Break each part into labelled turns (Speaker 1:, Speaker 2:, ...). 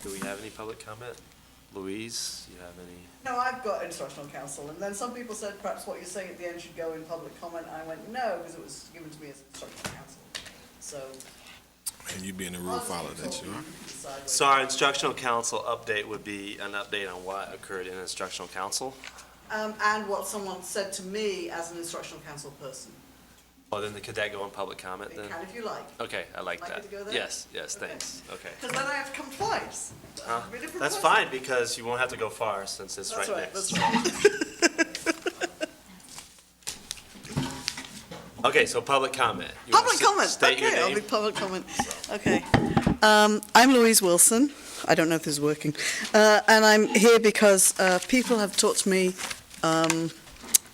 Speaker 1: Do we have any public comment? Louise, you have any?
Speaker 2: No, I've got instructional counsel, and then some people said perhaps what you're saying at the end should go in public comment. I went, no, because it was given to me as instructional counsel. So.
Speaker 3: And you being a rule follower that you are.
Speaker 1: So our instructional council update would be an update on what occurred in instructional council?
Speaker 2: And what someone said to me as an instructional council person.
Speaker 1: Well, then could that go in public comment then?
Speaker 2: It can if you like.
Speaker 1: Okay, I like
Speaker 2: Like
Speaker 1: that.
Speaker 2: it to go there?
Speaker 1: Yes, yes,
Speaker 2: Okay.
Speaker 1: thanks, okay.
Speaker 2: Because then I have to come twice.
Speaker 1: Huh?
Speaker 2: Be a different
Speaker 1: That's
Speaker 2: person.
Speaker 1: fine, because you won't have to go far since it's
Speaker 2: That's
Speaker 1: right
Speaker 2: right,
Speaker 1: next.
Speaker 2: that's right.
Speaker 1: Okay, so public comment. You wanna
Speaker 2: Public comment,
Speaker 1: state your
Speaker 2: okay, I'll
Speaker 1: name?
Speaker 2: be public comment. Okay. I'm Louise Wilson. I don't know if this is working. And I'm here because people have talked to me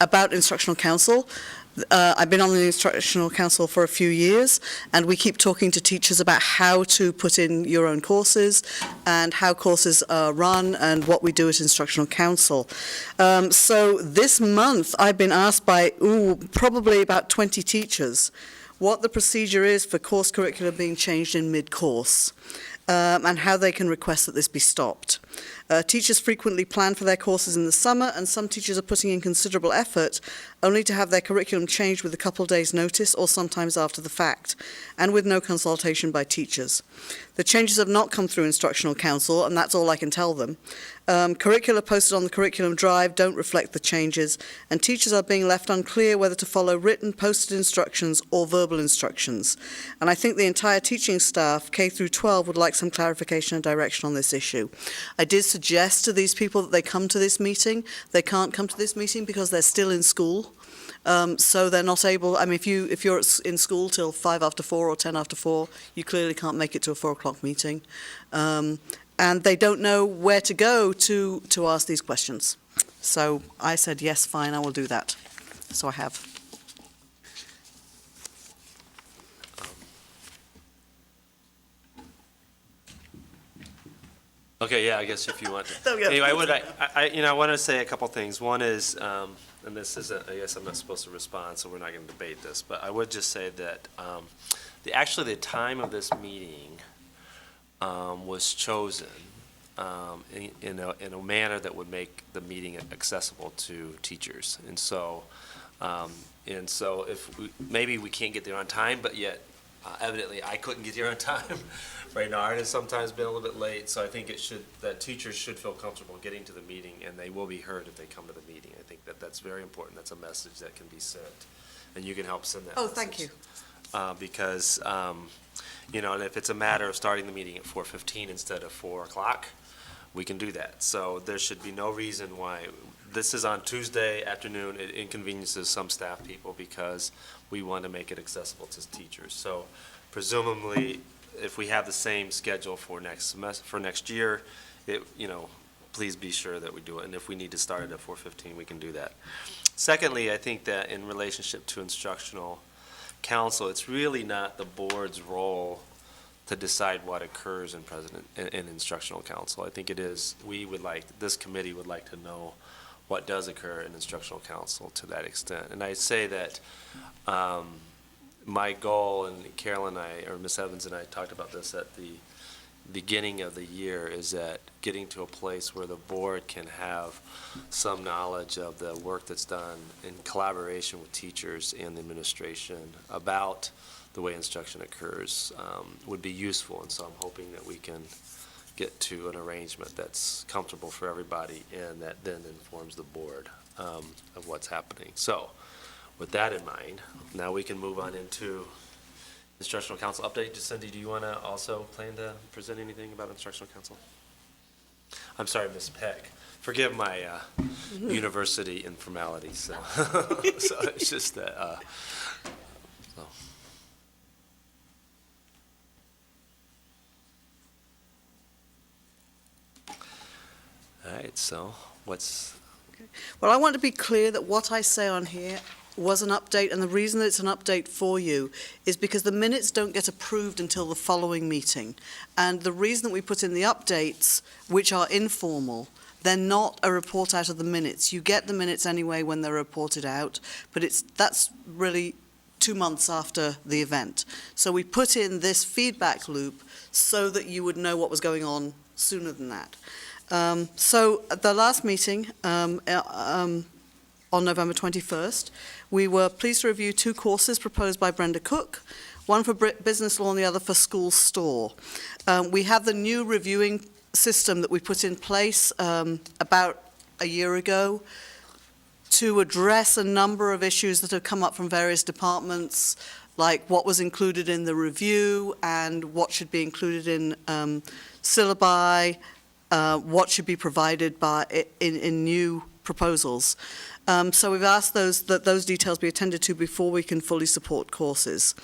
Speaker 2: about instructional council. I've been on the instructional council for a few years, and we keep talking to teachers about how to put in your own courses and how courses are run and what we do at instructional council. So this month I've been asked by probably about 20 teachers what the procedure is for course curriculum being changed in mid-course, and how they can request that this be stopped. Teachers frequently plan for their courses in the summer, and some teachers are putting in considerable effort only to have their curriculum changed with a couple of days' notice or sometimes after the fact, and with no consultation by teachers. The changes have not come through instructional council, and that's all I can tell them. Curricula posted on the curriculum drive don't reflect the changes, and teachers are being left unclear whether to follow written, posted instructions or verbal instructions. And I think the entire teaching staff, K through 12, would like some clarification and direction on this issue. I did suggest to these people that they come to this meeting. They can't come to this meeting because they're still in school. So they're not able, I mean, if you're in school till 5 after 4 or 10 after 4, you clearly can't make it to a 4 o'clock meeting. And they don't know where to go to ask these questions. So I said, yes, fine, I will do that. So I have.
Speaker 1: Okay, yeah, I guess if you want to.
Speaker 2: There we go.
Speaker 1: Anyway, I want to say a couple things. One is, and this isn't, I guess I'm not supposed to respond, so we're not going to debate this, but I would just say that actually the time of this meeting was chosen in a manner that would make the meeting accessible to teachers. And so if maybe we can't get there on time, but yet evidently I couldn't get there on time. Reynard has sometimes been a little bit late, so I think that teachers should feel comfortable getting to the meeting, and they will be heard if they come to the meeting. I think that's very important. That's a message that can be sent, and you can help send that
Speaker 2: Oh,
Speaker 1: message.
Speaker 2: thank you.
Speaker 1: Because, and if it's a matter of starting the meeting at 4:15 instead of 4 o'clock, we can do that. So there should be no reason why. This is on Tuesday afternoon. It inconveniences some staff people because we want to make it accessible to teachers. So presumably, if we have the same schedule for next year, please be sure that we do it. And if we need to start it at 4:15, we can do that. Secondly, I think that in relationship to instructional council, it's really not the board's role to decide what occurs in instructional council. I think it is, this committee would like to know what does occur in instructional council to that extent. And I say that my goal, and Carol and I, or Ms. Evans and I talked about this at the beginning of the year, is that getting to a place where the board can have some knowledge of the work that's done in collaboration with teachers and the administration about the way instruction occurs would be useful. And so I'm hoping that we can get to an arrangement that's comfortable for everybody and that then informs the board of what's happening. So with that in mind, now we can move on into instructional council update. Cindy, do you want to also plan to present anything about instructional council? I'm sorry, Ms. Peck. Forgive my university informalities. So, so it's just that. So. All right. So what's?
Speaker 2: Well, I want to be clear that what I say on here was an update, and the reason that it's an update for you is because the minutes don't get approved until the following meeting. And the reason that we put in the updates, which are informal, they're not a report out of the minutes. You get the minutes anyway when they're reported out, but that's really 2 months after the event. So we put in this feedback loop so that you would know what was going on sooner than that. So at the last meeting, on November 21st, we were pleased to review 2 courses proposed by Brenda Cook, one for business law and the other for school store. We have the new reviewing system that we put in place about a year ago to address a number of issues that have come up from various departments, like what was included in the review and what should be included in syllabi, what should be provided in new proposals. So we've asked that those details be attended to before we can fully support courses.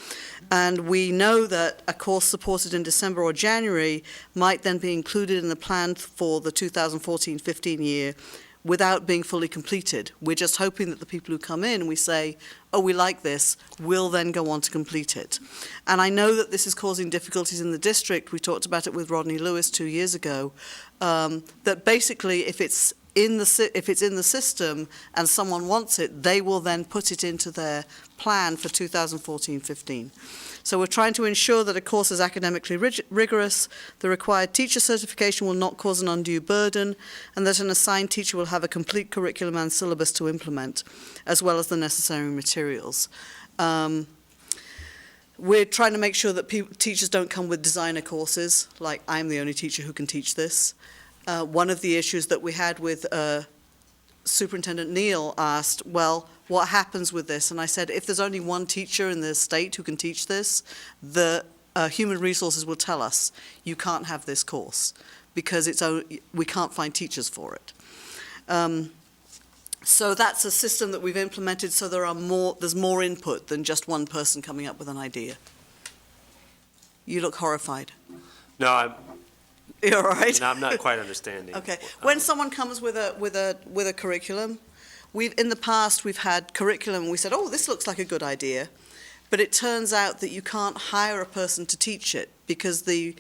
Speaker 2: And we know that a course supported in December or January might then be included in the plan for the 2014-15 year without being fully completed. We're just hoping that the people who come in, we say, oh, we like this, will then go on to complete it. And I know that this is causing difficulties in the district. We talked about it with Rodney Lewis 2 years ago, that basically if it's in the system and someone wants it, they will then put it into their plan for 2014-15. So we're trying to ensure that a course is academically rigorous, the required teacher certification will not cause an undue burden, and that an assigned teacher will have a complete curriculum and syllabus to implement, as well as the necessary materials. We're trying to make sure that teachers don't come with designer courses, like I'm the only teacher who can teach this. One of the issues that we had with Superintendent Neal asked, well, what happens with this? And I said, if there's only one teacher in the state who can teach this, the human resources will tell us, you can't have this course because we can't find teachers for it. So that's a system that we've implemented so there's more input than just one person coming up with an idea. You look horrified.
Speaker 1: No,
Speaker 2: You're all right?
Speaker 1: I'm not quite understanding.
Speaker 2: Okay. When someone comes with a curriculum, in the past we've had curriculum and we said, oh, this looks like a good idea, but it turns out that you can't hire a person to teach it because the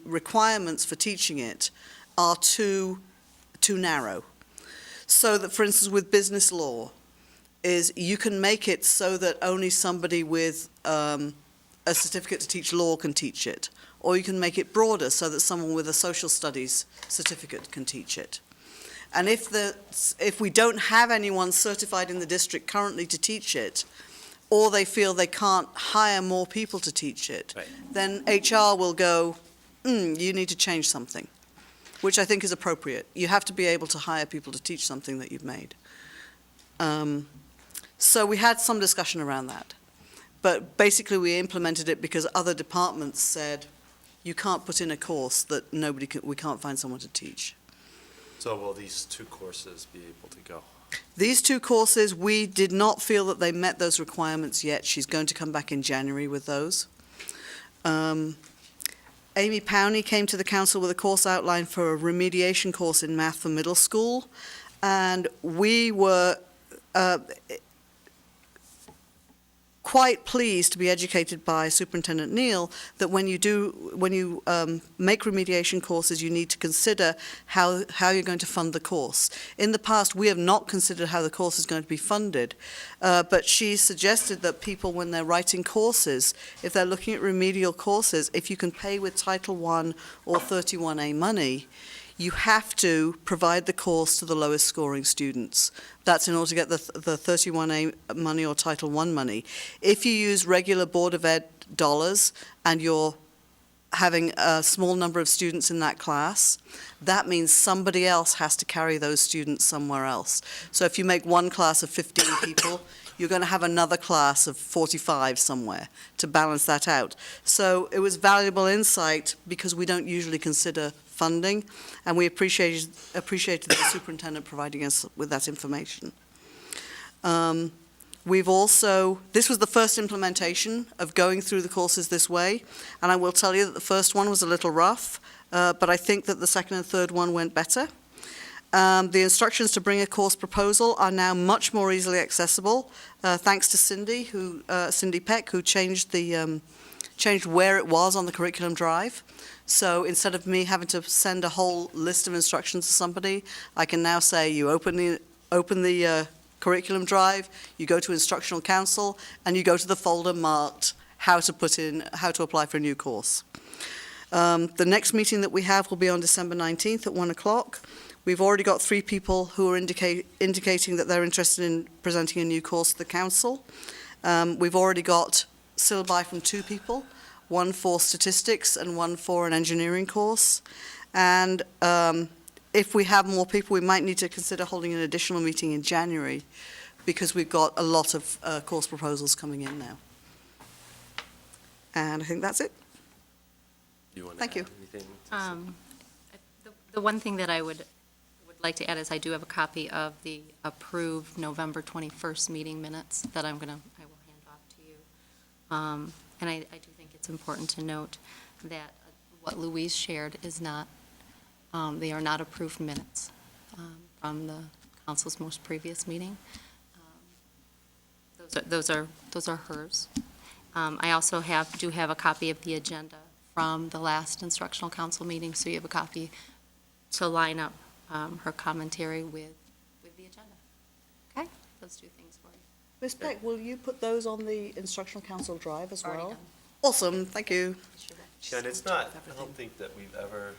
Speaker 2: requirements for teaching it are too narrow. So that, for instance, with business law, is you can make it so that only somebody with a certificate to teach law can teach it. Or you can make it broader so that someone with a social studies certificate can teach it. And if we don't have anyone certified in the district currently to teach it, or they feel they can't hire more people to teach it,
Speaker 1: right,
Speaker 2: then HR will go, you need to change something, which I think is appropriate. You have to be able to hire people to teach something that you've made. So we had some discussion around that. But basically we implemented it because other departments said, you can't put in a course that we can't find someone to teach.
Speaker 1: So will these 2 courses be able to go?
Speaker 2: These 2 courses, we did not feel that they met those requirements yet. She's going to come back in January with those. Amy Powney came to the council with a course outline for a remediation course in math for middle school. And we were quite pleased to be educated by Superintendent Neal that when you make remediation courses, you need to consider how you're going to fund the course. In the past, we have not considered how the course is going to be funded, but she suggested that people, when they're writing courses, if they're looking at remedial courses, if you can pay with Title I or 31A money, you have to provide the course to the lowest scoring students. That's in order to get the 31A money or Title I money. If you use regular Board of Ed dollars and you're having a small number of students in that class, that means somebody else has to carry those students somewhere else. So if you make one class of 15 people, you're going to have another class of 45 somewhere to balance that out. So it was valuable insight because we don't usually consider funding, and we appreciated the superintendent providing us with that information. We've also, this was the first implementation of going through the courses this way, and I will tell you that the first one was a little rough, but I think that the second and third one went better. The instructions to bring a course proposal are now much more easily accessible, thanks to Cindy Peck, who changed where it was on the curriculum drive. So instead of me having to send a whole list of instructions to somebody, I can now say, you open the curriculum drive, you go to instructional council, and you go to the folder marked how to apply for a new course. The next meeting that we have will be on December 19th at 1 o'clock. We've already got 3 people who are indicating that they're interested in presenting a new course to the council. We've already got syllabi from 2 people, one for statistics and one for an engineering course. And if we have more people, we might need to consider holding an additional meeting in January, because we've got a lot of course proposals coming in now. And I think that's it. Thank you.
Speaker 4: The one thing that I would like to add is I do have a copy of the approved November 21st meeting minutes that I will hand off to you. And I do think it's important to note that what Louise shared is not, they are not approved minutes from the council's most previous meeting. Those are hers. I also do have a copy of the agenda from the last instructional council meeting, so you have a copy to line up her commentary with the agenda. Okay, those 2 things for you.
Speaker 2: Ms. Peck, will you put those on the instructional council drive as
Speaker 4: Already
Speaker 2: well?
Speaker 4: done.
Speaker 2: Awesome, thank you.
Speaker 1: Yeah, and it's not, I don't think that we've ever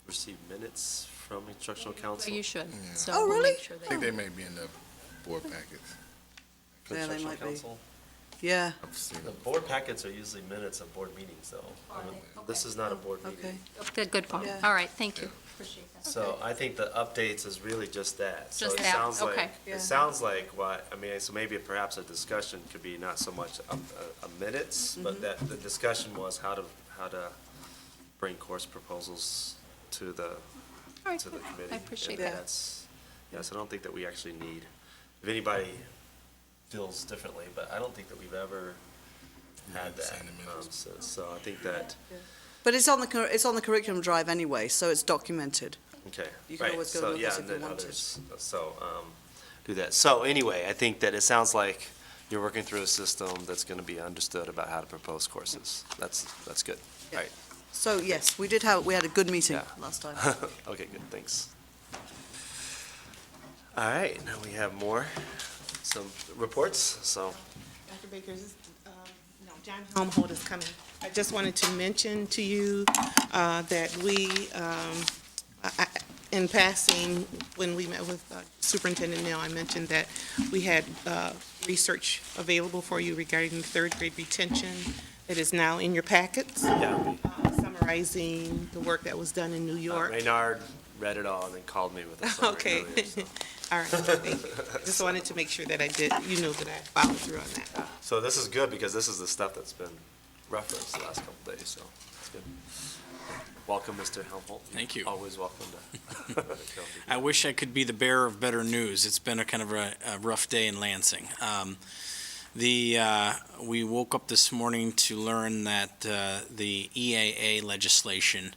Speaker 1: received minutes from instructional council.
Speaker 4: So you should.
Speaker 3: Yeah.
Speaker 4: So
Speaker 2: Oh,
Speaker 4: we'll
Speaker 2: really?
Speaker 4: make sure
Speaker 3: I
Speaker 4: that-
Speaker 3: think they may be in the board packets.
Speaker 1: For
Speaker 2: Yeah, they
Speaker 1: instructional
Speaker 2: might be.
Speaker 1: council.
Speaker 2: Yeah,
Speaker 3: I've seen
Speaker 1: The
Speaker 3: it.
Speaker 1: board packets are usually minutes of board meetings, though. I mean, This is not a board
Speaker 2: okay.
Speaker 1: meeting.
Speaker 4: Good point.
Speaker 2: Yeah.
Speaker 4: All right, thank you. Appreciate that.
Speaker 1: So I think the updates is really just that. So
Speaker 4: Just
Speaker 1: it
Speaker 4: that,
Speaker 1: sounds like-
Speaker 4: okay.
Speaker 2: Yeah.
Speaker 1: It sounds like what, I mean, so maybe perhaps a discussion could be not so much a minutes, but that the discussion was how to bring course proposals to the,
Speaker 4: All right,
Speaker 1: to the
Speaker 4: good.
Speaker 1: committee.
Speaker 4: I appreciate
Speaker 1: And
Speaker 2: that.
Speaker 1: that's, yes, I don't think that we actually need, if anybody feels differently, but I don't think that we've ever had that.
Speaker 3: Seen the minutes.
Speaker 1: So I think that,
Speaker 2: But it's on the curriculum drive anyway, so it's documented.
Speaker 1: okay.
Speaker 2: You can
Speaker 1: right,
Speaker 2: always go
Speaker 1: so,
Speaker 2: look
Speaker 1: yeah,
Speaker 2: at it
Speaker 1: and
Speaker 2: if you
Speaker 1: then
Speaker 2: wanted.
Speaker 1: others, so, do that. So anyway, I think that it sounds like you're working through a system that's gonna be understood about how to propose courses. That's good.
Speaker 2: Yeah.
Speaker 1: All right,
Speaker 2: So yes, we had a good meeting
Speaker 1: Yeah.
Speaker 2: last time.
Speaker 1: okay, good, thanks. All right, now we have some reports, so.
Speaker 5: Dr. Baker's, no, John Helmholtz is coming. I just wanted to mention to you that we, in passing, when we met with Superintendent Neal, I mentioned that we had research available for you regarding third grade retention that is now in your packets,
Speaker 1: Yeah.
Speaker 5: summarizing the work that was done in New York.
Speaker 1: Reynard read it all and then called me with a summary
Speaker 5: Okay.
Speaker 1: earlier, so.
Speaker 5: All right, thank you. Just wanted to make sure that I that I followed through on that.
Speaker 1: So this is good, because this is the stuff that's been referenced the last couple of days, so it's good. Welcome, Mr. Helmholtz.
Speaker 6: Thank you.
Speaker 1: Always welcome to.
Speaker 6: I wish I could be the bearer of better news. It's been a kind of a rough day in Lansing. We woke up this morning to learn that the EAA legislation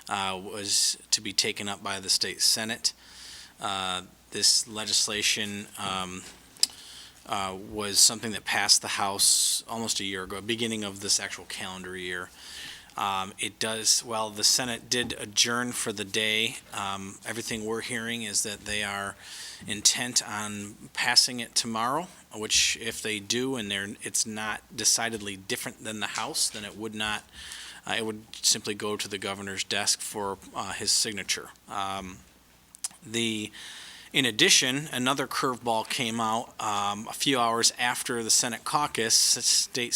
Speaker 6: was to be taken up by the state Senate. This legislation was something that passed the House almost a year ago, beginning of this actual calendar year. While the Senate did adjourn for the day, everything we're hearing is that they are intent on passing it tomorrow, which if they do and it's not decidedly different than the House, then it would not, it would simply go to the governor's desk for his signature. In addition, another curveball came out a few hours after the Senate caucus. State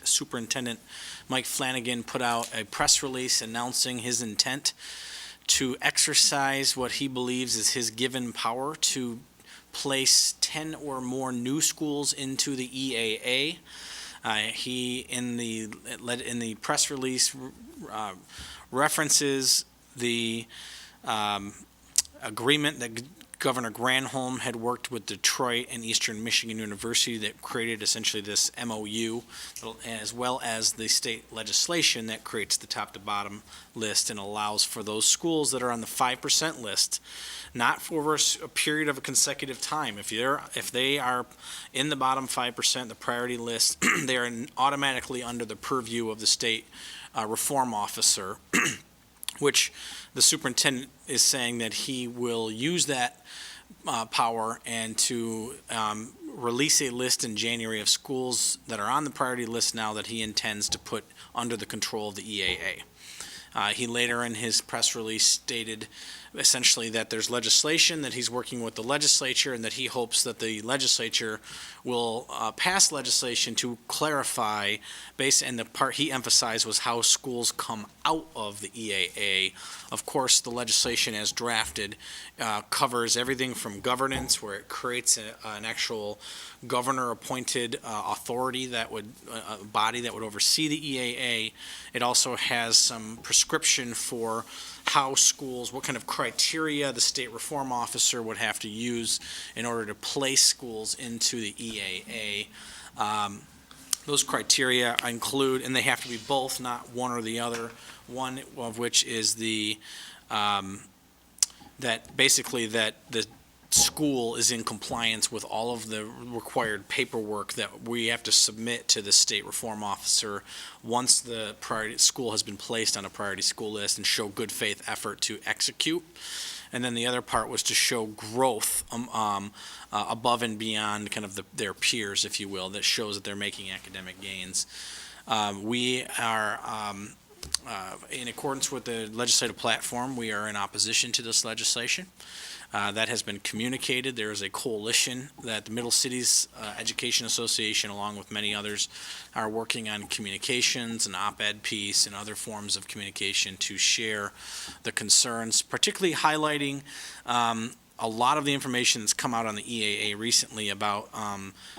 Speaker 6: Superintendent Mike Flanagan put out a press release announcing his intent to exercise what he believes is his given power to place 10 or more new schools into the EAA. He, in the press release, references the agreement that Governor Granholm had worked with Detroit and Eastern Michigan University that created essentially this MOU, as well as the state legislation that creates the top to bottom list and allows for those schools that are on the 5% list, not for a period of a consecutive time. If they are in the bottom 5%, the priority list, they are automatically under the purview of the state reform officer which the superintendent is saying that he will use that power and to release a list in January of schools that are on the priority list now that he intends to put under the control of the EAA. He later in his press release stated essentially that there's legislation, that he's working with the legislature, and that he hopes that the legislature will pass legislation to clarify, and the part he emphasized was how schools come out of the EAA. Of course, the legislation as drafted covers everything from governance, where it creates an actual governor-appointed authority that would, a body that would oversee the EAA. It also has some prescription for how schools, what kind of criteria the state reform officer would have to use in order to place schools into the EAA. Those criteria include, and they have to be both, not one or the other, one of which is the, that basically that the school is in compliance with all of the required paperwork that we have to submit to the state reform officer once the priority school has been placed on a priority school list, and show good faith effort to execute. And then the other part was to show growth above and beyond kind of their peers, if you will, that shows that they're making academic gains. We are, in accordance with the legislative platform, we are in opposition to this legislation. That has been communicated. There is a coalition that the Middle Cities Education Association, along with many others, are working on communications, an op-ed piece, and other forms of communication to share the concerns, particularly highlighting a lot of the information that's come out on the EAA recently about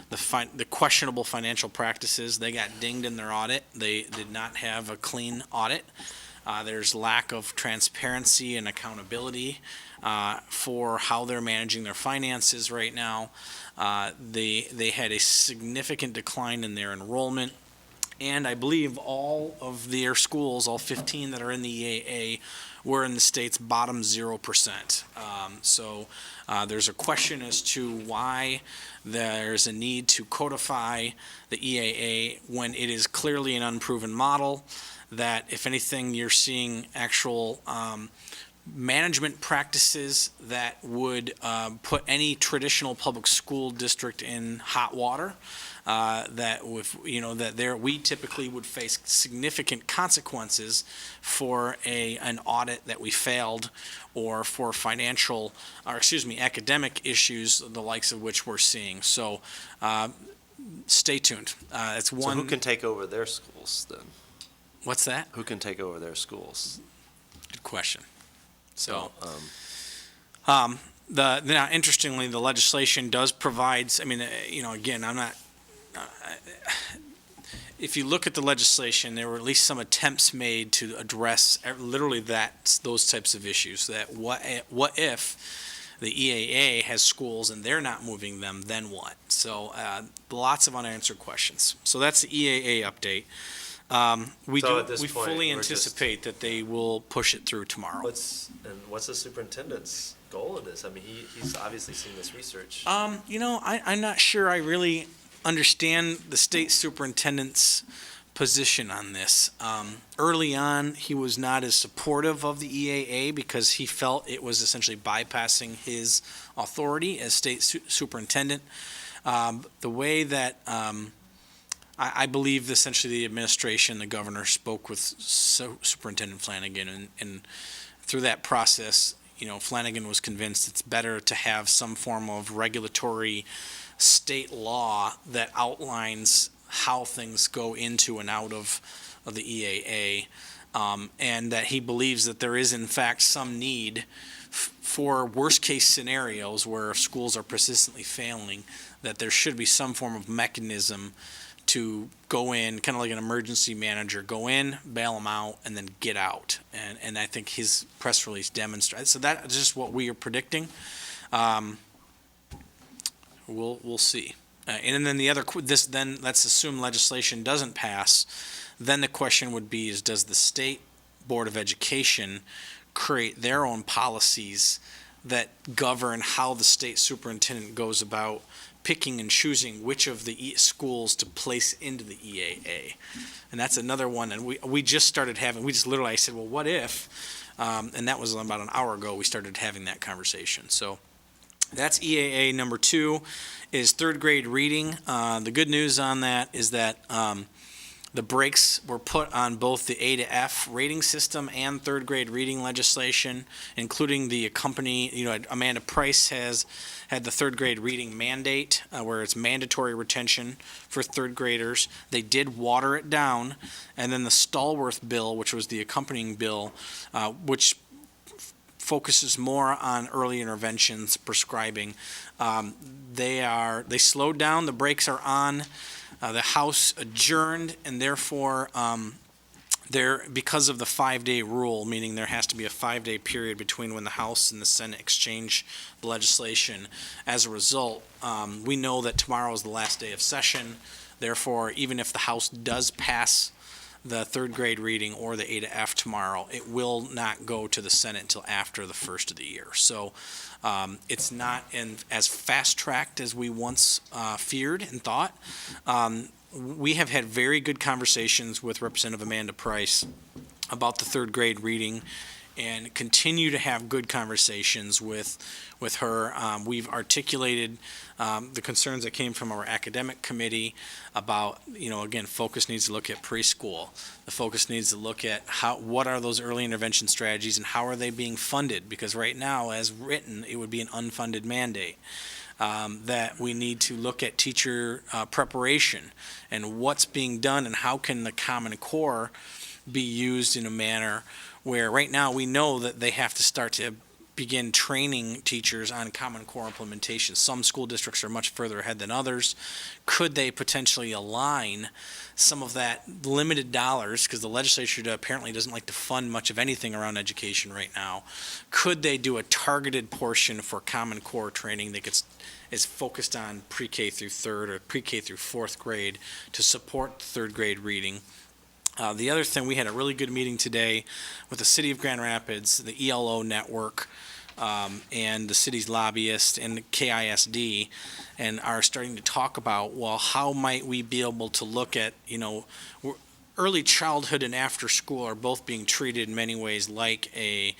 Speaker 6: the questionable financial practices. They got dinged in their audit. They did not have a clean audit. There's lack of transparency and accountability for how they're managing their finances right now. They had a significant decline in their enrollment, and I believe all of their schools, all 15 that are in the EAA, were in the state's bottom 0%. So there's a question as to why there's a need to codify the EAA when it is clearly an unproven model, that if anything, you're seeing actual management practices that would put any traditional public school district in hot water. That with we typically would face significant consequences for an audit that we failed, or for academic issues, the likes of which we're seeing. So stay tuned. It's one.
Speaker 1: So who can take over their schools then?
Speaker 6: What's that?
Speaker 1: Who can take over their schools?
Speaker 6: Good question. So,
Speaker 1: um,
Speaker 6: now, interestingly, the legislation does provide, I mean, again, I'm not, if you look at the legislation, there were at least some attempts made to address literally those types of issues, that what if the EAA has schools and they're not moving them, then what? So, lots of unanswered questions. So that's the EAA update. We
Speaker 1: So at this point,
Speaker 6: fully
Speaker 1: we're just-
Speaker 6: anticipate that they will push it through tomorrow.
Speaker 1: What's the superintendent's goal of this? I mean, he's obviously seen this research.
Speaker 6: I'm not sure I really understand the state superintendent's position on this. Early on, he was not as supportive of the EAA because he felt it was essentially bypassing his authority as state superintendent. The way that I believe essentially the administration, the governor, spoke with Superintendent Flanagan, and through that process, Flanagan was convinced it's better to have some form of regulatory state law that outlines how things go into and out of the EAA, and that he believes that there is in fact some need for worst-case scenarios where schools are persistently failing, that there should be some form of mechanism to go in, kind of like an emergency manager, go in, bail them out, and then get out. And I think his press release demonstrates. So that's just what we are predicting. We'll see. And then the other, then let's assume legislation doesn't pass. Then the question would be: does the state Board of Education create their own policies that govern how the state superintendent goes about picking and choosing which of the schools to place into the EAA? And that's another one. And we just started having, I said, well, what if And that was about an hour ago, we started having that conversation. So that's EAA. Number 2 is third grade reading. The good news on that is that the brakes were put on both the A to F rating system and third grade reading legislation, including the Amanda Price has had the third grade reading mandate, where it's mandatory retention for third graders. They did water it down, and then the Stallworth bill, which was the accompanying bill, which focuses more on early interventions prescribing. They slowed down, the brakes are on. The House adjourned, and therefore, because of the 5-day rule, meaning there has to be a 5-day period between when the House and the Senate exchange the legislation. As a result, we know that tomorrow is the last day of session. Therefore, even if the House does pass the third grade reading or the A to F tomorrow, it will not go to the Senate until after the first of the year. So it's not as fast-tracked as we once feared and thought. We have had very good conversations with Representative Amanda Price about the third grade reading and continue to have good conversations with her. We've articulated the concerns that came from our academic committee about, again, focus needs to look at preschool. The focus needs to look at what are those early intervention strategies and how are they being funded? Because right now, as written, it would be an unfunded mandate. That we need to look at teacher preparation and what's being done and how can the Common Core be used in a manner where right now we know that they have to start to begin training teachers on Common Core implementation. Some school districts are much further ahead than others. Could they potentially align some of that limited dollars, because the legislature apparently doesn't like to fund much of anything around education right now? Could they do a targeted portion for Common Core training that is focused on pre-K through third or pre-K through fourth grade to support third grade reading? The other thing, we had a really good meeting today with the City of Grand Rapids, the ELO network, and the city's lobbyists and the KISD, and are starting to talk about, well, how might we be able to look at, early childhood and after school are both being treated in many ways like a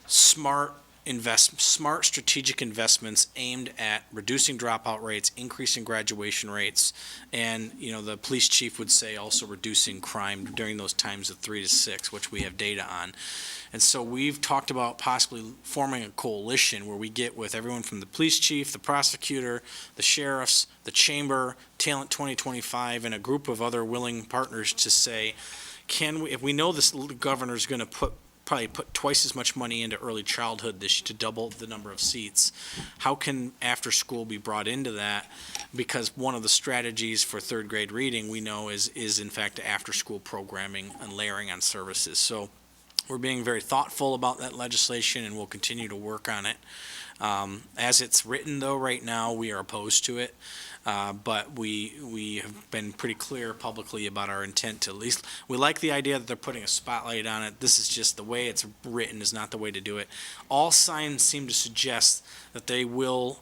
Speaker 6: smart strategic investments aimed at reducing dropout rates, increasing graduation rates, and the police chief would say also reducing crime during those times of 3 to 6, which we have data on. And so we've talked about possibly forming a coalition where we get with everyone from the police chief, the prosecutor, the sheriffs, the chamber, Talent 2025, and a group of other willing partners to say, if we know this governor's going to probably put twice as much money into early childhood this year to double the number of seats, how can after school be brought into that? Because one of the strategies for third grade reading we know is in fact after school programming and layering on services. So we're being very thoughtful about that legislation, and we'll continue to work on it. As it's written, though, right now, we are opposed to it. But we have been pretty clear publicly about our intent to, at least, we like the idea that they're putting a spotlight on it. This is just the way it's written is not the way to do it. All signs seem to suggest that they will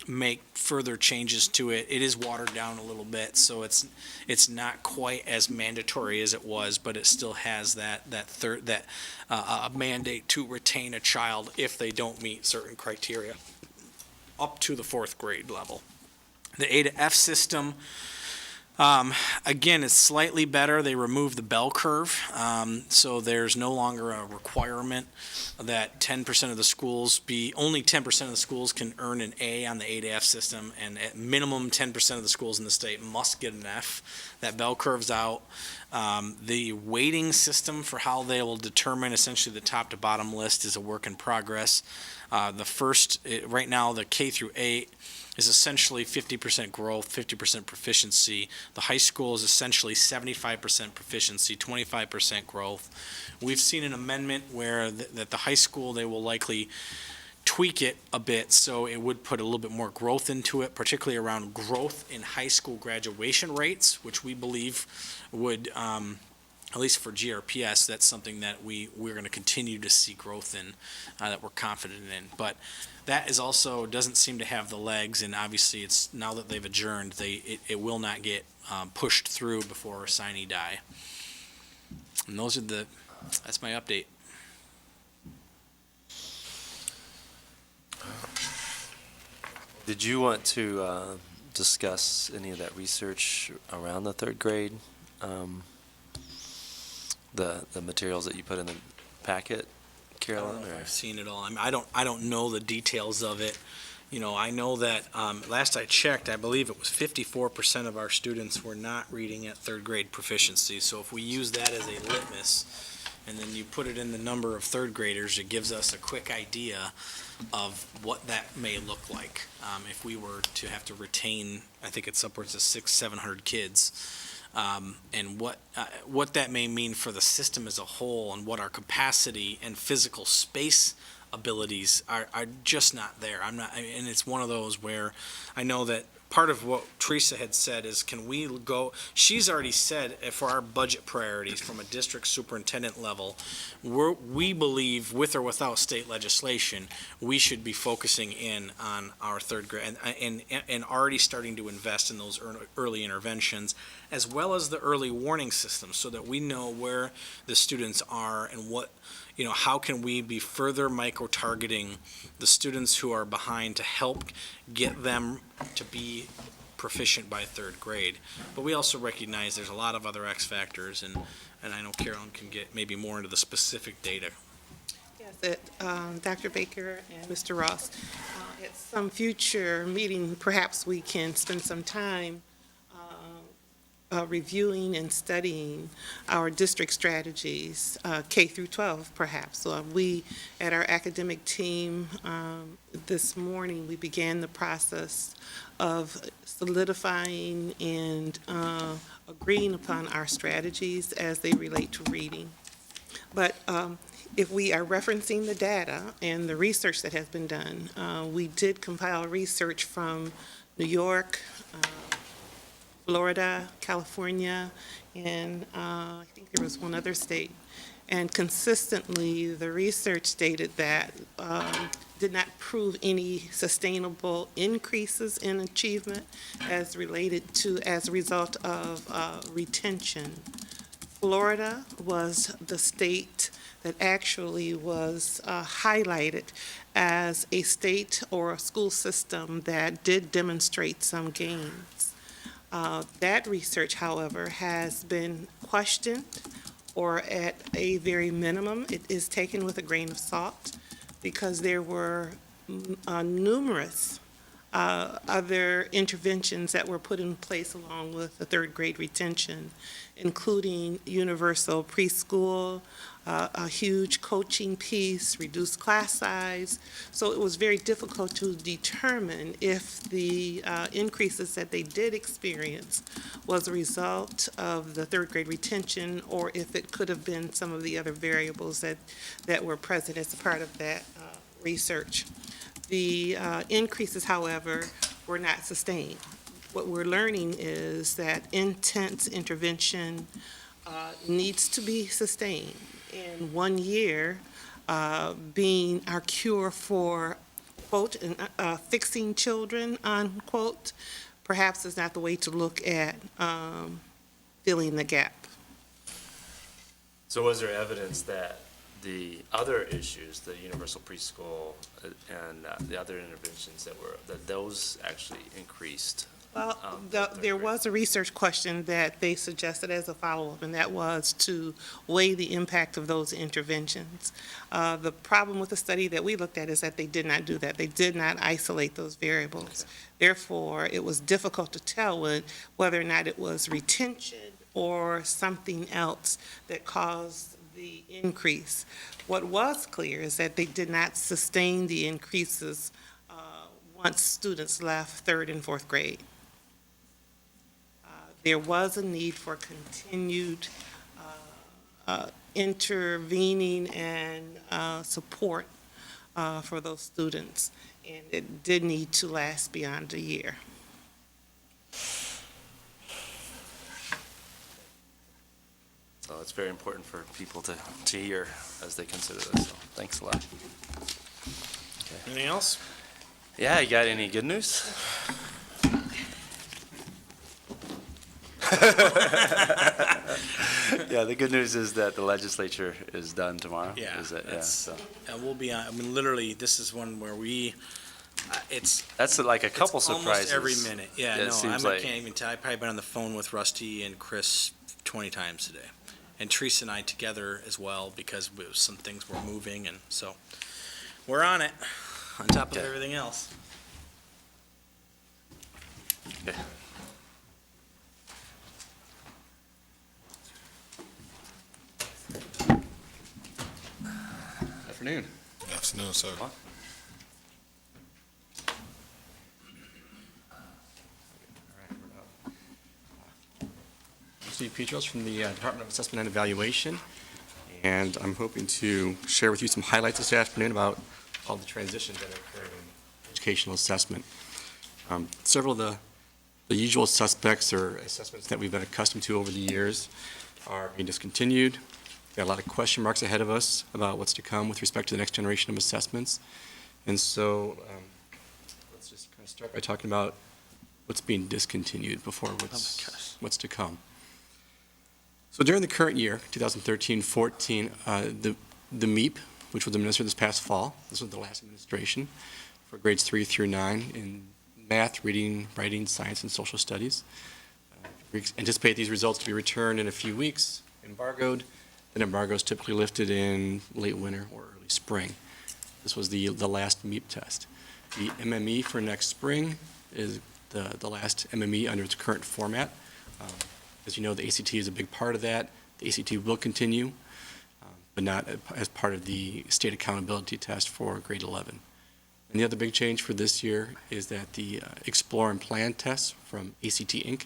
Speaker 6: make further changes to it. It is watered down a little bit, so it's not quite as mandatory as it was, but it still has that mandate to retain a child if they don't meet certain criteria up to the fourth grade level. The A to F system, again, is slightly better. They removed the bell curve, so there's no longer a requirement that 10% of the schools only 10% of the schools can earn an A on the A to F system, and at minimum 10% of the schools in the state must get an F. That bell curve's out. The weighting system for how they will determine essentially the top to bottom list is a work in progress. Right now, the K through 8 is essentially 50% growth, 50% proficiency. The high school is essentially 75% proficiency, 25% growth. We've seen an amendment where that the high school, they will likely tweak it a bit so it would put a little bit more growth into it, particularly around growth in high school graduation rates, which we believe would, at least for GRPS, that's something that we're going to continue to see growth in, that we're confident in. But that is also doesn't seem to have the legs, and obviously it's now that they've adjourned, it will not get pushed through before sine die. And those are the That's my update.
Speaker 1: Did you want to discuss any of that research around the third grade? The materials that you put in the packet, Carolyn? Or?
Speaker 6: I've seen it all. I don't know the details of it. You know, I know that, last I checked, I believe it was 54% of our students were not reading at third grade proficiency. So if we use that as a litmus, and then you put it in the number of third graders, it gives us a quick idea of what that may look like. If we were to have to retain, I think it's upwards of 600-700 kids, and what that may mean for the system as a whole, and what our capacity and physical space abilities are just not there. And it's one of those where I know that part of what Teresa had said is, can we go, she's already said for our budget priorities from a district superintendent level, we believe with or without state legislation, we should be focusing in on our third grade and already starting to invest in those early interventions, as well as the early warning systems, so that we know where the students are and what, you know, how can we be further micro-targeting the students who are behind to help get them to be proficient by third grade. But we also recognize there's a lot of other X factors, and I know Carolyn can get maybe more into the specific data.
Speaker 5: Yes, Dr. Baker and Mr. Ross, at some future meeting, perhaps we can spend some time reviewing and studying our district strategies, K through 12, perhaps. So we, at our academic team, this morning, we began the process of solidifying and agreeing upon our strategies as they relate to reading. But if we are referencing the data and the research that has been done, we did compile research from New York, Florida, California, and I think there was one other state. And consistently, the research stated that did not prove any sustainable increases in achievement as a result of retention. Florida was the state that actually was highlighted as a state or a school system that did demonstrate some gains. That research, however, has been questioned, or at a very minimum, it is taken with a grain of salt, because there were numerous other interventions that were put in place along with the third grade retention, including universal preschool, a huge coaching piece, reduced class size. So it was very difficult to determine if the increases that they did experience was a result of the third grade retention, or if it could have been some of the other variables that were present as a part of that research. The increases, however, were not sustained. What we're learning is that intense intervention needs to be sustained. And 1 year being our cure for, quote, fixing children, unquote, perhaps is not the way to look at filling the gap.
Speaker 1: So was there evidence that the other issues, the universal preschool and the other interventions that those actually increased?
Speaker 5: Well, there was a research question that they suggested as a follow-up, and that was to weigh the impact of those interventions. The problem with the study that we looked at is that they did not do that. They did not isolate those variables. Okay. Therefore, it was difficult to tell whether or not it was retention or something else that caused the increase. What was clear is that they did not sustain the increases once students left third and fourth grade. There was a need for continued intervening and support for those students, and it did need to last beyond a year.
Speaker 1: So it's very important for people to hear as they consider this. So thanks a lot. Okay.
Speaker 6: Anything else?
Speaker 1: Yeah, you got any good news? Yeah, the good news is that the legislature is done tomorrow.
Speaker 6: Yeah,
Speaker 1: Is it? Yeah,
Speaker 6: that's-
Speaker 1: so.
Speaker 6: And we'll be on, I mean, literally, this is one where it's
Speaker 1: That's like a couple
Speaker 6: it's
Speaker 1: surprises.
Speaker 6: almost every minute. Yeah,
Speaker 1: Yeah, it
Speaker 6: no,
Speaker 1: seems
Speaker 6: I
Speaker 1: like-
Speaker 6: can't even tell. I've probably been on the phone with Rusty and Chris 20 times today. And Teresa and I together as well, because some things were moving, and so we're on it, on top of
Speaker 1: Okay.
Speaker 6: everything else.
Speaker 1: Okay.
Speaker 7: Afternoon.
Speaker 3: Afternoon, sir.
Speaker 7: Steve Petros from the Department of Assessment and Evaluation, and I'm hoping to share with you some highlights this afternoon about all the transitions that are occurring in educational assessment. Several of the usual suspects or assessments that we've been accustomed to over the years are being discontinued. We've got a lot of question marks ahead of us about what's to come with respect to the next generation of assessments. And so let's just kind of start by talking about what's being discontinued before what's to come. So during the current year, 2013-14, the MEP, which was administered this past fall, this was the last administration for grades 3 through 9 in math, reading, writing, science, and social studies. We anticipate these results to be returned in a few weeks, embargoed. Then embargo is typically lifted in late winter or early spring. This was the last MEP test. The MME for next spring is the last MME under its current format. As you know, the ACT is a big part of that. The ACT will continue, but not as part of the state accountability test for grade 11. And the other big change for this year is that the Explore and Plan tests from ACT Inc.,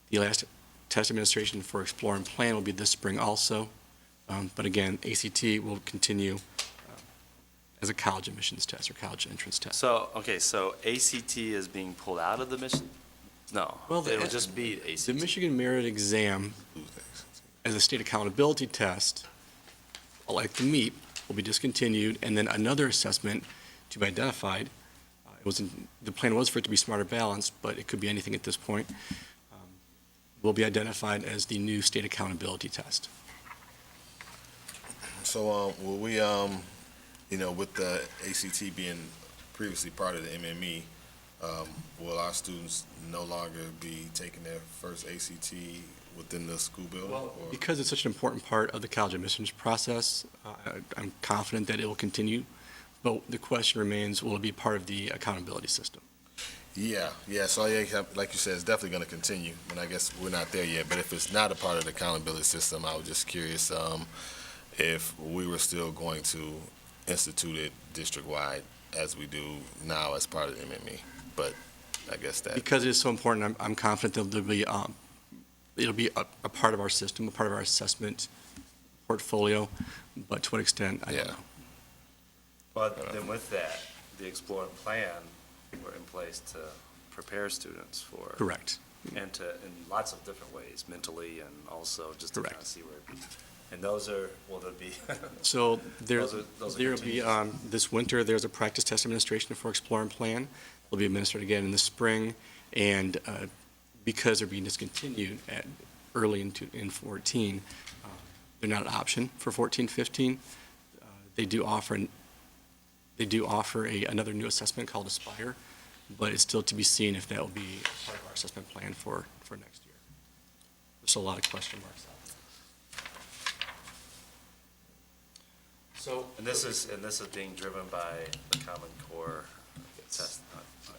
Speaker 7: the last test administration for Explore and Plan will be this spring also. But again, ACT will continue as a college admissions test or college entrance test.
Speaker 1: So, okay, so ACT is being pulled out of the mission? No,
Speaker 7: Well,
Speaker 1: it'll just be
Speaker 7: The
Speaker 1: ACT.
Speaker 7: Michigan Merit Exam as a state accountability test, like the MEP, will be discontinued, and then another assessment to be identified. The plan was for it to be Smarter Balanced, but it could be anything at this point, will be identified as the new state accountability test.
Speaker 3: So, will we, with the ACT being previously part of the MME, will our students no longer be taking their first ACT within the school building?
Speaker 7: Well,
Speaker 3: or-
Speaker 7: because it's such an important part of the college admissions process, I'm confident that it will continue, but the question remains, will it be part of the accountability system?
Speaker 3: Yeah, so like you said, it's definitely going to continue, and I guess we're not there yet, but if it's not a part of the accountability system, I was just curious if we were still going to institute it district-wide as we do now as part of the MME, but I guess that.
Speaker 7: Because it is so important, I'm confident that it'll be a part of our system, a part of our assessment portfolio, but to what extent, I don't
Speaker 3: Yeah.
Speaker 7: know.
Speaker 1: But then with that, the Explore and Plan were in place to prepare students for.
Speaker 7: Correct.
Speaker 1: And in lots of different ways, mentally and also just to kind of
Speaker 7: Correct.
Speaker 1: see where it be. And those are, will there be?
Speaker 7: So there
Speaker 1: Those are
Speaker 7: will be,
Speaker 1: continuous.
Speaker 7: this winter, there's a practice test administration for Explore and Plan. Will be administered again in the spring, and because they're being discontinued early in 14, they're not an option for 14-15. They do offer another new assessment called Aspire, but it's still to be seen if that will be part of our assessment plan for next year. There's a lot of question marks out there. So,
Speaker 1: And this is being driven by the Common Core test. Okay,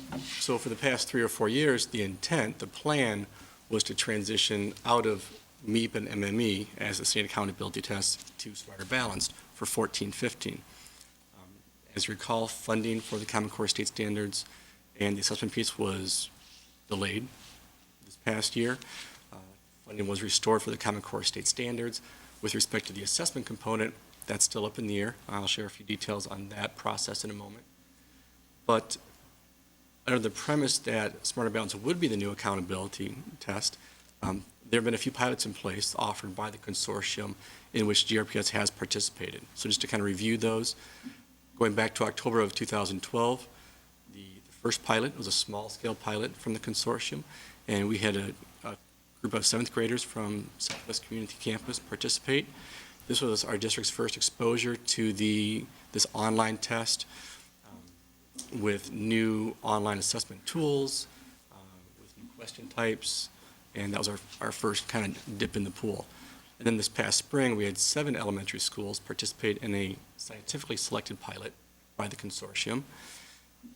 Speaker 1: all right.
Speaker 7: So for the past 3 or 4 years, the intent, the plan, was to transition out of MEP and MME as a state accountability test to Smarter Balanced for 14-15. As you recall, funding for the Common Core state standards and the assessment piece was delayed this past year. Funding was restored for the Common Core state standards. With respect to the assessment component, that's still up in the air. I'll share a few details on that process in a moment. But under the premise that Smarter Balance would be the new accountability test, there have been a few pilots in place offered by the consortium in which GRPS has participated. So just to kind of review those, going back to October of 2012, the first pilot was a small-scale pilot from the consortium, and we had a group of seventh graders from Southwest Community Campus participate. This was our district's first exposure to this online test with new online assessment tools, with new question types, and that was our first kind of dip in the pool. And then this past spring, we had 7 elementary schools participate in a scientifically selected pilot by the consortium.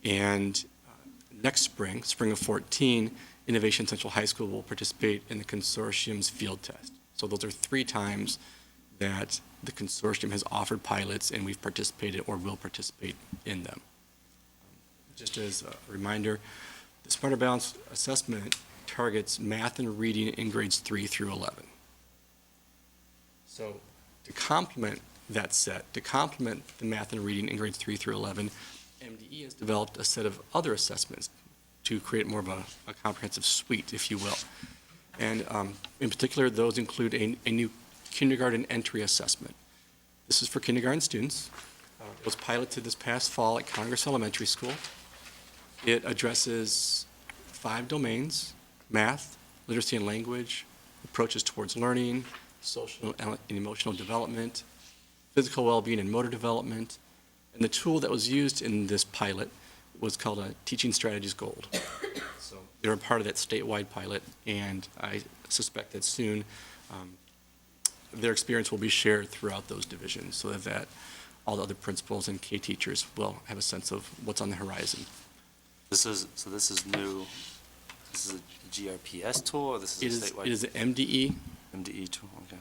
Speaker 7: And next spring, spring of 14, Innovation Central High School will participate in the consortium's field test. So those are 3 times that the consortium has offered pilots, and we've participated or will participate in them. Just as a reminder, the Smarter Balance assessment targets math and reading in grades 3 through 11. So to complement that set, to complement the math and reading in grades 3 through 11, MDE has developed a set of other assessments to create more of a comprehensive suite, if you will. And in particular, those include a new kindergarten entry assessment. This is for kindergarten students. It was piloted this past fall at Congress Elementary School. It addresses 5 domains: math, literacy and language, approaches towards learning, social and emotional development, physical well-being and motor development. And the tool that was used in this pilot was called a Teaching Strategies Gold. So they're a part of that statewide pilot, and I suspect that soon their experience will be shared throughout those divisions so that all the other principals and K teachers will have a sense of what's on the horizon.
Speaker 1: This is new. This is a GRPS tool, or this is a statewide?
Speaker 7: It is an MDE
Speaker 1: MDE tool, okay.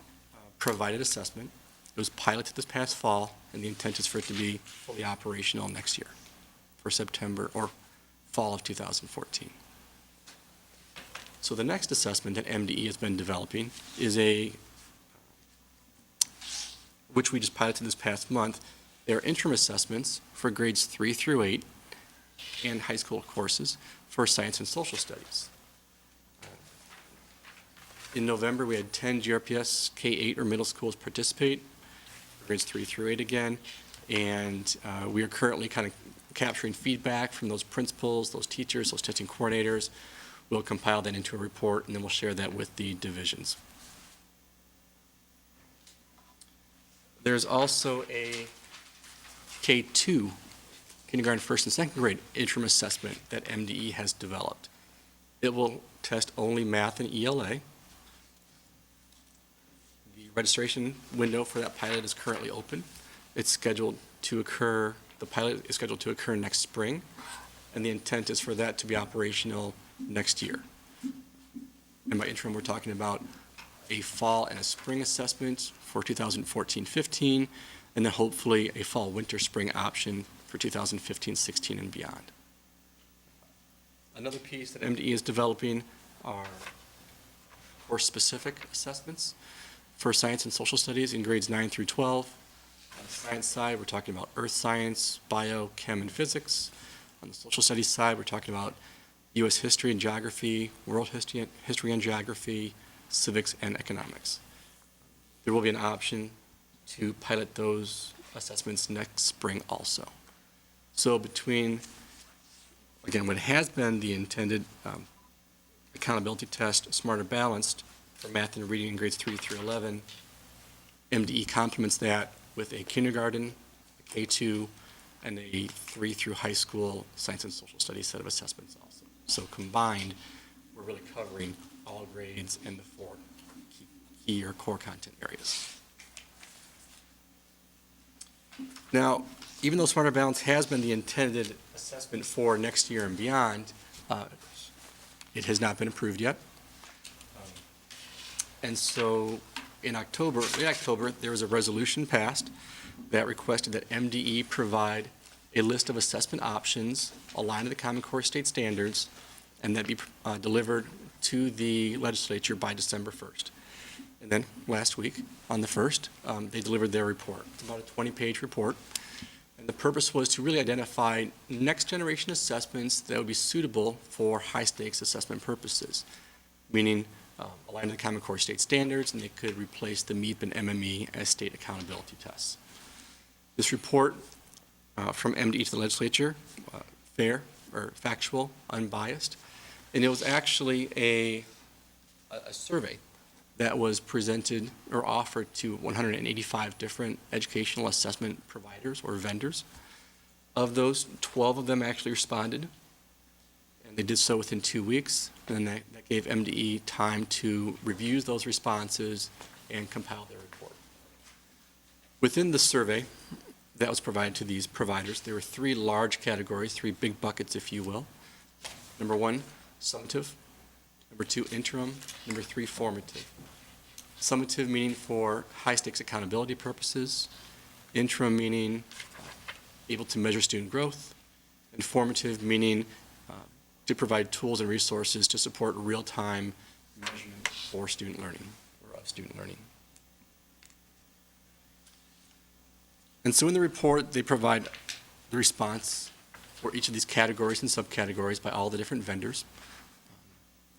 Speaker 7: provided assessment. It was piloted this past fall, and the intent is for it to be fully operational next year, for September or fall of 2014. So the next assessment that MDE has been developing is which we just piloted this past month. They're interim assessments for grades 3 through 8 and high school courses for science and social studies. In November, we had 10 GRPS K-8 or middle schools participate, grades 3 through 8 again, and we are currently kind of capturing feedback from those principals, those teachers, those testing coordinators. We'll compile that into a report, and then we'll share that with the divisions. There's also a K-2, kindergarten, first and second grade interim assessment that MDE has developed. It will test only math and ELA. The registration window for that pilot is currently open. The pilot is scheduled to occur next spring, and the intent is for that to be operational next year. And by interim, we're talking about a fall and a spring assessment for 2014-15, and then hopefully a fall, winter, spring option for 2015-16 and beyond. Another piece that MDE is developing are course-specific assessments for science and social studies in grades 9 through 12. On the science side, we're talking about earth science, bio, chem, and physics. On the social studies side, we're talking about U.S. history and geography, world history and geography, civics, and economics. There will be an option to pilot those assessments next spring also. So between, again, what has been the intended accountability test, Smarter Balanced, for math and reading in grades 3 through 11, MDE complements that with a kindergarten, a K-2, and a 3 through high school science and social studies set of assessments also. So combined, we're really covering all grades and the 4 key or core content areas. Now, even though Smarter Balance has been the intended assessment for next year and beyond, it has not been approved yet. And so in October, there was a resolution passed that requested that MDE provide a list of assessment options aligned to the Common Core state standards, and that be delivered to the legislature by December 1st. And then last week, on the 1st, they delivered their report. It's about a 20-page report. And the purpose was to really identify next-generation assessments that would be suitable for high-stakes assessment purposes, meaning aligned to the Common Core state standards, and they could replace the MEEP and MME as state accountability tests. This report from MDE to the legislature, fair or factual, unbiased, and it was actually a a survey that was presented or offered to 185 different educational assessment providers or vendors. Of those, 12 of them actually responded, and they did so within 2 weeks, and that gave MDE time to review those responses and compile their report. Within the survey that was provided to these providers, there were 3 large categories, 3 big buckets, if you will. Number 1, summative. Number 2, interim. Number 3, formative. Summative meaning for high-stakes accountability purposes. Interim meaning able to measure student growth. And formative meaning to provide tools and resources to support real-time measurement for student learning, or of student learning. And so in the report, they provide the response for each of these categories and subcategories by all the different vendors.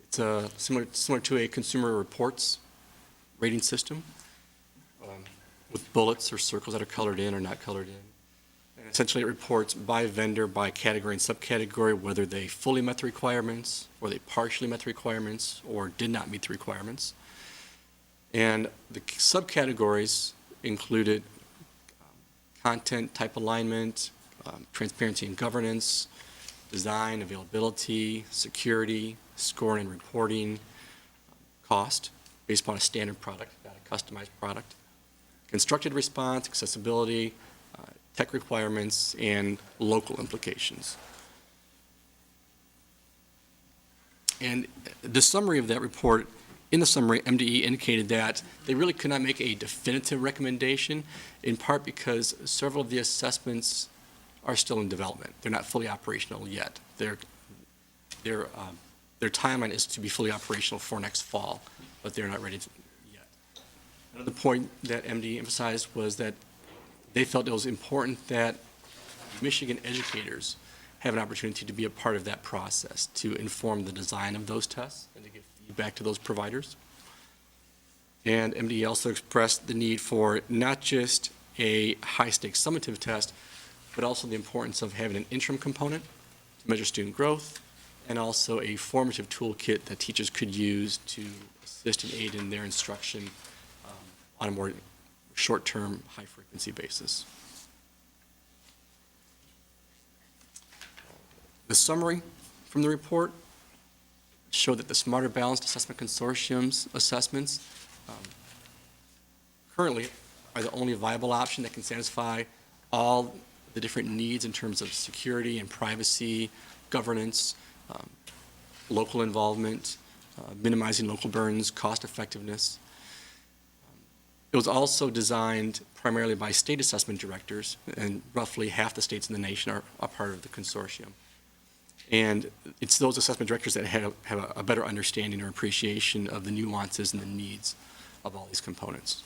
Speaker 7: It's similar to a consumer reports rating system with bullets or circles that are colored in or not colored in. And essentially, it reports by vendor, by category and subcategory, whether they fully met the requirements, or they partially met the requirements, or did not meet the requirements. And the subcategories included content type alignment, transparency and governance, design, availability, security, scoring and reporting, cost, based upon a standard product, not a customized product, constructed response, accessibility, tech requirements, and local implications. And the summary of that report, in the summary, MDE indicated that they really could not make a definitive recommendation, in part because several of the assessments are still in development. They're not fully operational yet. Their timeline is to be fully operational for next fall, but they're not ready yet. Another point that MDE emphasized was that they felt it was important that Michigan educators have an opportunity to be a part of that process, to inform the design of those tests and to give feedback to those providers. And MDE also expressed the need for not just a high-stakes summative test, but also the importance of having an interim component to measure student growth, and also a formative toolkit that teachers could use to assist and aid in their instruction on a more short-term, high-frequency basis. The summary from the report showed that the Smarter Balanced Assessment Consortium's assessments currently are the only viable option that can satisfy all the different needs in terms of security and privacy, governance, local involvement, minimizing local burdens, cost effectiveness. It was also designed primarily by state assessment directors, and roughly half the states in the nation are a part of the consortium. And it's those assessment directors that have a better understanding or appreciation of the nuances and the needs of all these components.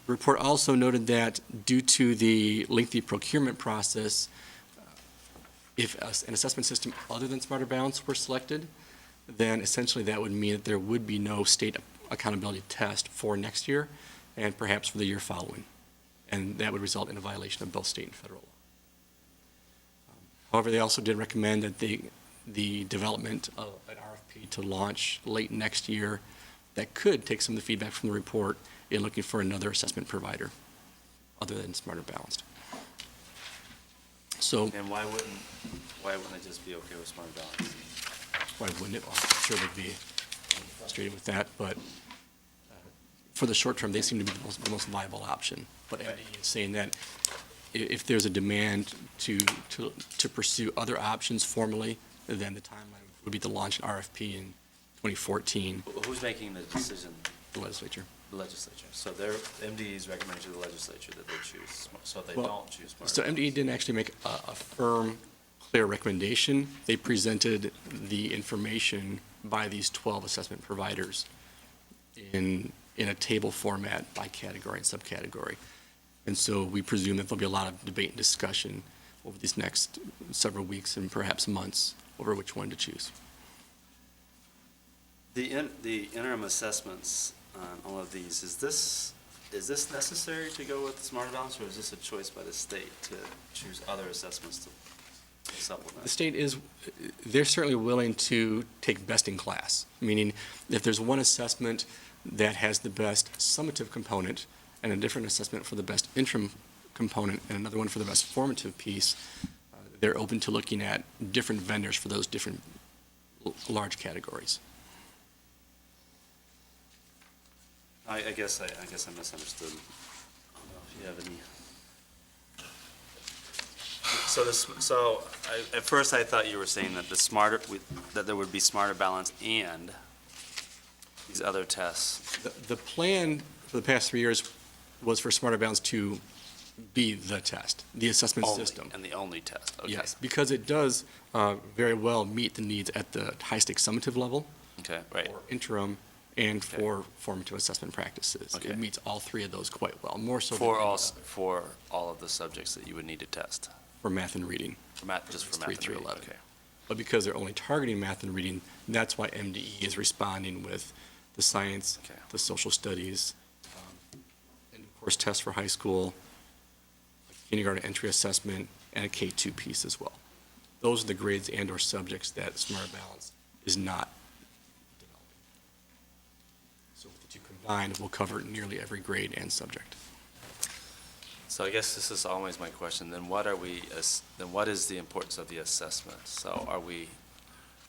Speaker 7: The report also noted that due to the lengthy procurement process, if an assessment system other than Smarter Balance were selected, then essentially that would mean that there would be no state accountability test for next year and perhaps for the year following. And that would result in a violation of both state and federal law. However, they also did recommend that the development of an RFP to launch late next year that could take some of the feedback from the report in looking for another assessment provider other than Smarter Balanced. So
Speaker 1: And why wouldn't it just be okay with Smart Balance?
Speaker 7: why wouldn't it? Well, I'm sure they'd be frustrated with that, but for the short term, they seem to be the most viable option. But MDE is saying that if there's a demand to pursue other options formally, then the timeline would be to launch an RFP in 2014,
Speaker 1: Who's making the decision?
Speaker 7: the legislature.
Speaker 1: The legislature. So their MDE's recommending to the legislature that they choose, so if they
Speaker 7: Well,
Speaker 1: don't choose Smart
Speaker 7: So
Speaker 1: Balance.
Speaker 7: MDE didn't actually make a firm, clear recommendation. They presented the information by these 12 assessment providers in a table format by category and subcategory. And so we presume that there'll be a lot of debate and discussion over these next several weeks and perhaps months over which one to choose.
Speaker 1: The interim assessments on all of these, is this necessary to go with Smart Balance, or is this a choice by the state to choose other assessments supplement?
Speaker 7: The state is, they're certainly willing to take best in class, meaning if there's one assessment that has the best summative component and a different assessment for the best interim component and another one for the best formative piece, they're open to looking at different vendors for those different large categories.
Speaker 1: I guess I misunderstood. I don't know if you have any. At first I thought you were saying that that there would be Smarter Balance and these other tests.
Speaker 7: The plan for the past 3 years was for Smarter Balance to be the test, the assessment
Speaker 1: Only,
Speaker 7: system.
Speaker 1: and the only test, okay.
Speaker 7: Yes, because it does very well meet the needs at the high-stakes summative level,
Speaker 1: Okay, right.
Speaker 7: for interim, and
Speaker 1: Okay.
Speaker 7: for formative assessment practices.
Speaker 1: Okay.
Speaker 7: It meets all three of those quite well, more so
Speaker 1: For
Speaker 7: than
Speaker 1: for all of the subjects that you would need to test,
Speaker 7: for math and reading.
Speaker 1: for math, just for math
Speaker 7: 3
Speaker 1: and
Speaker 7: through
Speaker 1: reading,
Speaker 7: 11.
Speaker 1: okay.
Speaker 7: But because they're only targeting math and reading, that's why MDE is responding with the science,
Speaker 1: Okay.
Speaker 7: the social studies, and of course, tests for high school, kindergarten entry assessment, and a K-2 piece as well. Those are the grades and/or subjects that Smart Balance is not developing. So with the two combined, we'll cover nearly every grade and subject.
Speaker 1: So I guess this is always my question, then what is the importance of the assessment? So are we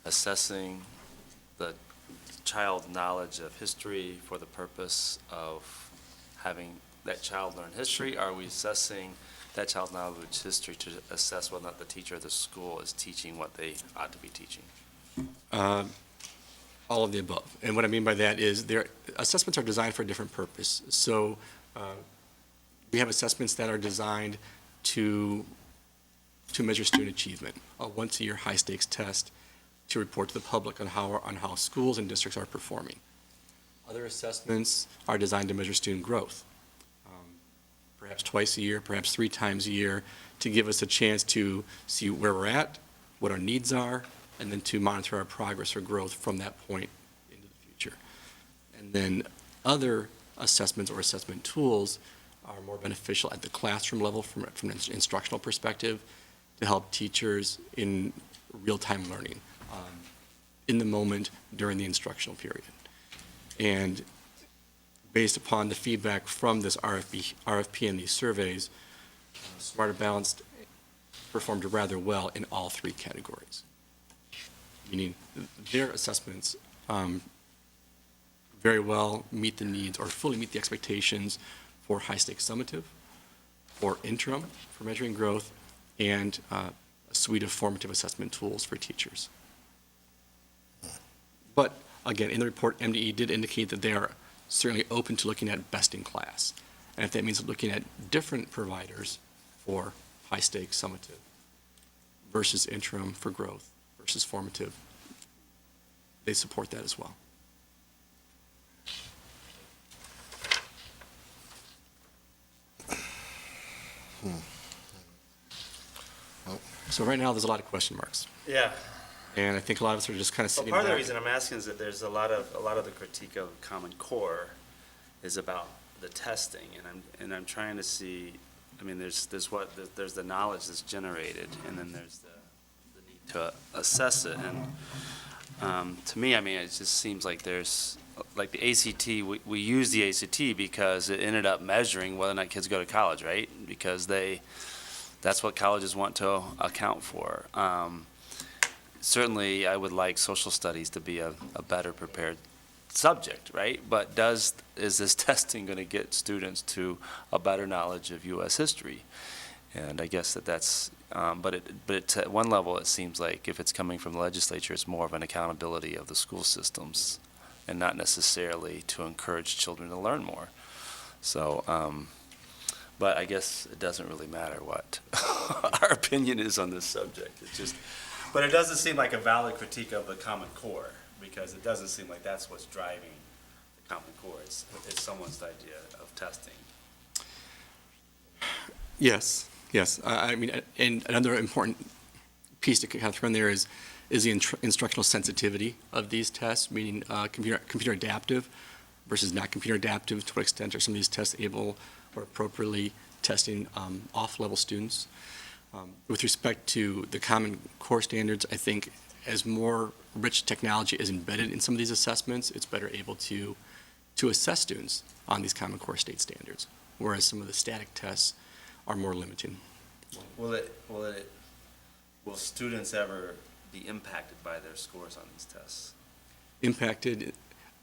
Speaker 1: assessing the child knowledge of history for the purpose of having that child learn history? Are we assessing that child's knowledge of history to assess whether or not the teacher or the school is teaching what they ought to be teaching?
Speaker 7: All of the above. And what I mean by that is their assessments are designed for a different purpose. So we have assessments that are designed to measure student achievement, a once-a-year high-stakes test to report to the public on how schools and districts are performing. Other assessments are designed to measure student growth, perhaps twice a year, perhaps 3 times a year, to give us a chance to see where we're at, what our needs are, and then to monitor our progress or growth from that point into the future. And then other assessments or assessment tools are more beneficial at the classroom level from an instructional perspective to help teachers in real-time learning, in the moment during the instructional period. And based upon the feedback from this RFP and these surveys, Smarter Balanced performed rather well in all 3 categories, meaning their assessments very well meet the needs or fully meet the expectations for high-stakes summative, for interim, for measuring growth, and a suite of formative assessment tools for teachers. But again, in the report, MDE did indicate that they are certainly open to looking at best in class. And if that means looking at different providers for high-stakes summative versus interim for growth versus formative, they support that as well. So right now, there's a lot of question marks.
Speaker 1: Yeah.
Speaker 7: And I think a lot of us are just kind of
Speaker 1: Well,
Speaker 7: sitting
Speaker 1: part of the
Speaker 7: back.
Speaker 1: reason I'm asking is that there's a lot of the critique of Common Core is about the testing, and I'm trying to see, I mean, there's the knowledge that's generated, and then there's the need to assess it, and to me, I mean, it just seems like there's, like the ACT, we use the ACT because it ended up measuring whether or not kids go to college, right? Because that's what colleges want to account for. Certainly, I would like social studies to be a better prepared subject, right? But is this testing going to get students to a better knowledge of U.S. history? And I guess that's, but at one level, it seems like if it's coming from the legislature, it's more of an accountability of the school systems and not necessarily to encourage children to learn more. So, but I guess it doesn't really matter what our opinion is on this subject. It's just, but it doesn't seem like a valid critique of the Common Core, because it doesn't seem like that's what's driving the Common Core. It's someone's idea of testing.
Speaker 7: Yes, yes. I mean, and another important piece to kind of throw in there is the instructional sensitivity of these tests, meaning computer adaptive versus not computer adaptive. To what extent are some of these tests able or appropriately testing off-level students? With respect to the Common Core standards, I think as more rich technology is embedded in some of these assessments, it's better able to assess students on these Common Core state standards, whereas some of the static tests are more limiting.
Speaker 1: Will students ever be impacted by their scores on these tests?
Speaker 7: Impacted,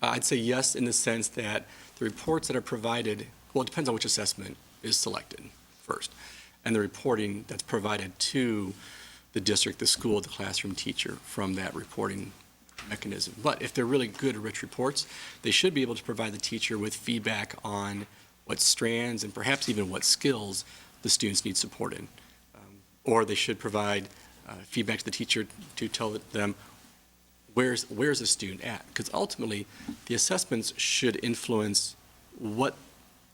Speaker 7: I'd say yes, in the sense that the reports that are provided, well, it depends on which assessment is selected first, and the reporting that's provided to the district, the school, the classroom teacher from that reporting mechanism. But if they're really good, rich reports, they should be able to provide the teacher with feedback on what strands and perhaps even what skills the students need support in. Or they should provide feedback to the teacher to tell them where's the student at? Because ultimately, the assessments should influence what,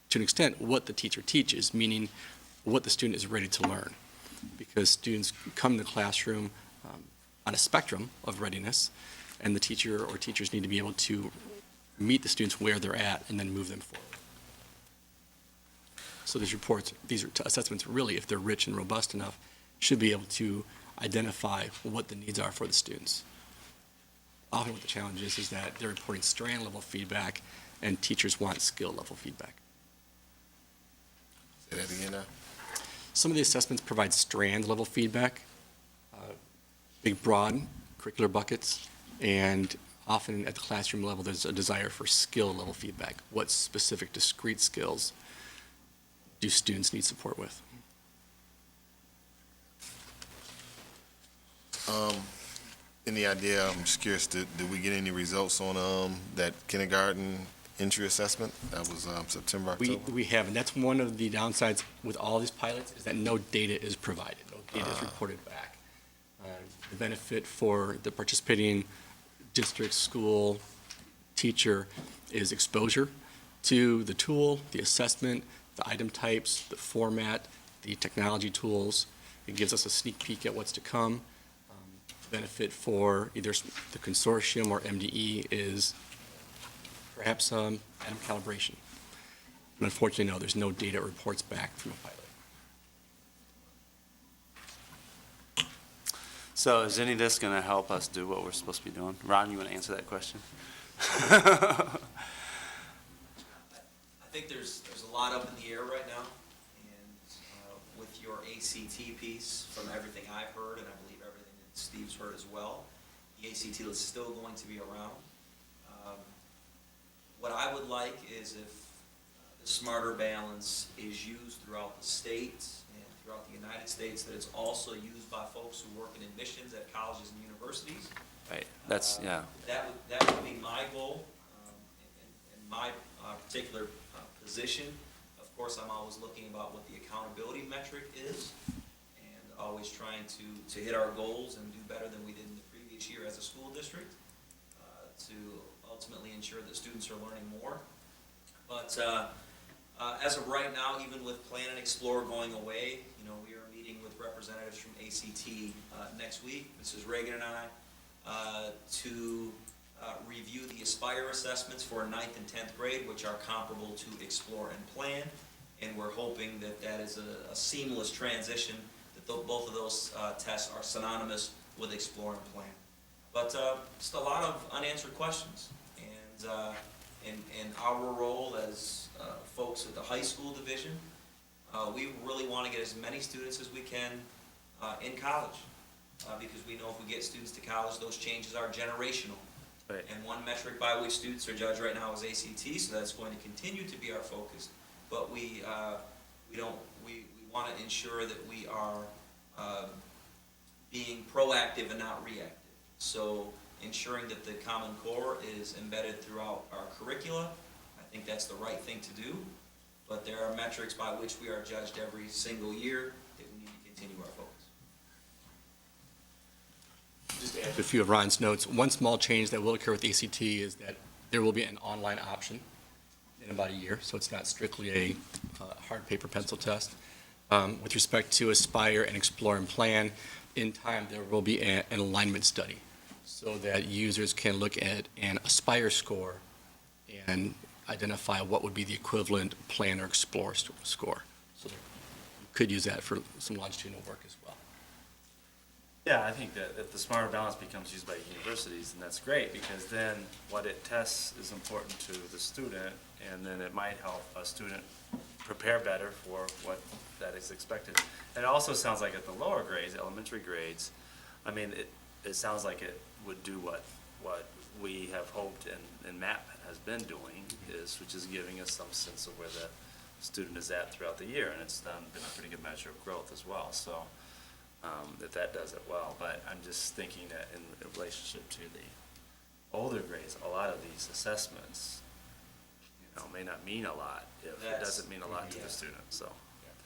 Speaker 7: to an extent, what the teacher teaches, meaning what the student is ready to learn. Because students come to the classroom on a spectrum of readiness, and the teacher or teachers need to be able to meet the students where they're at and then move them forward. So these reports, these assessments really, if they're rich and robust enough, should be able to identify what the needs are for the students. Often what the challenge is that they're reporting strand level feedback and teachers want skill level feedback.
Speaker 3: Say that again now?
Speaker 7: Some of the assessments provide strand level feedback, big broad curricular buckets, and often at the classroom level there's a desire for skill level feedback. What specific discrete skills do students need support with?
Speaker 3: Any idea, I'm just curious, did we get any results on that kindergarten entry assessment? That was September, October?
Speaker 7: We haven't. That's one of the downsides with all these pilots is that no data is provided. No data is reported back. The benefit for the participating district, school, teacher is exposure to the tool, the assessment, the item types, the format, the technology tools. It gives us a sneak peek at what's to come. Benefit for either the consortium or MDE is perhaps item calibration. But unfortunately, no, there's no data or reports back from a pilot.
Speaker 8: So is any of this going to help us do what we're supposed to be doing? Ron, you want to answer that question?
Speaker 9: I think there's a lot up in the air right now, and with your ACT piece, from everything I've heard, and I believe everything that Steve's heard as well, the ACT is still going to be around. What I would like is if the smarter balance is used throughout the state and throughout the United States, that it's also used by folks who work in admissions at colleges and universities.
Speaker 8: Right, that's, yeah.
Speaker 9: That would be my goal, in my particular position. Of course, I'm always looking about what the accountability metric is, and always trying to hit our goals and do better than we did in the previous year as a school district, to ultimately ensure that students are learning more. But as of right now, even with Plan and Explore going away, we are meeting with representatives from ACT next week, Mrs. Reagan and I, to review the Aspire assessments for 9th and 10th grade, which are comparable to Explore and Plan, and we're hoping that that is a seamless transition, that both of those tests are synonymous with Explore and Plan. But just a lot of unanswered questions, and our role as folks at the high school division, we really want to get as many students as we can in college. Because we know if we get students to college, those changes are generational.
Speaker 1: Right.
Speaker 9: And one metric by which students are judged right now is ACT, so that's going to continue to be our focus. But we want to ensure that we are being proactive and not reactive. So ensuring that the Common Core is embedded throughout our curricula, I think that's the right thing to do. But there are metrics by which we are judged every single year that we need to continue our focus.
Speaker 7: Just to add to a few of Ron's notes, one small change that will occur with ACT is that there will be an online option in about a year, so it's not strictly a hard paper pencil test. With respect to Aspire and Explore and Plan, in time there will be an alignment study so that users can look at an Aspire score and identify what would be the equivalent Plan or Explore score. So you could use that for some longitudinal work as well.
Speaker 1: Yeah, I think that if the smarter balance becomes used by universities, then that's great, because then what it tests is important to the student, and then it might help a student prepare better for what that is expected. And it also sounds like at the lower grades, elementary grades, I mean, it sounds like it would do what we have hoped and MAP has been doing, which is giving us some sense of where the student is at throughout the year, and it's been a pretty good measure of growth as well, so that does it well. But I'm just thinking that in relationship to the older grades, a lot of these assessments, may not mean a lot if it doesn't mean a lot to the student, so.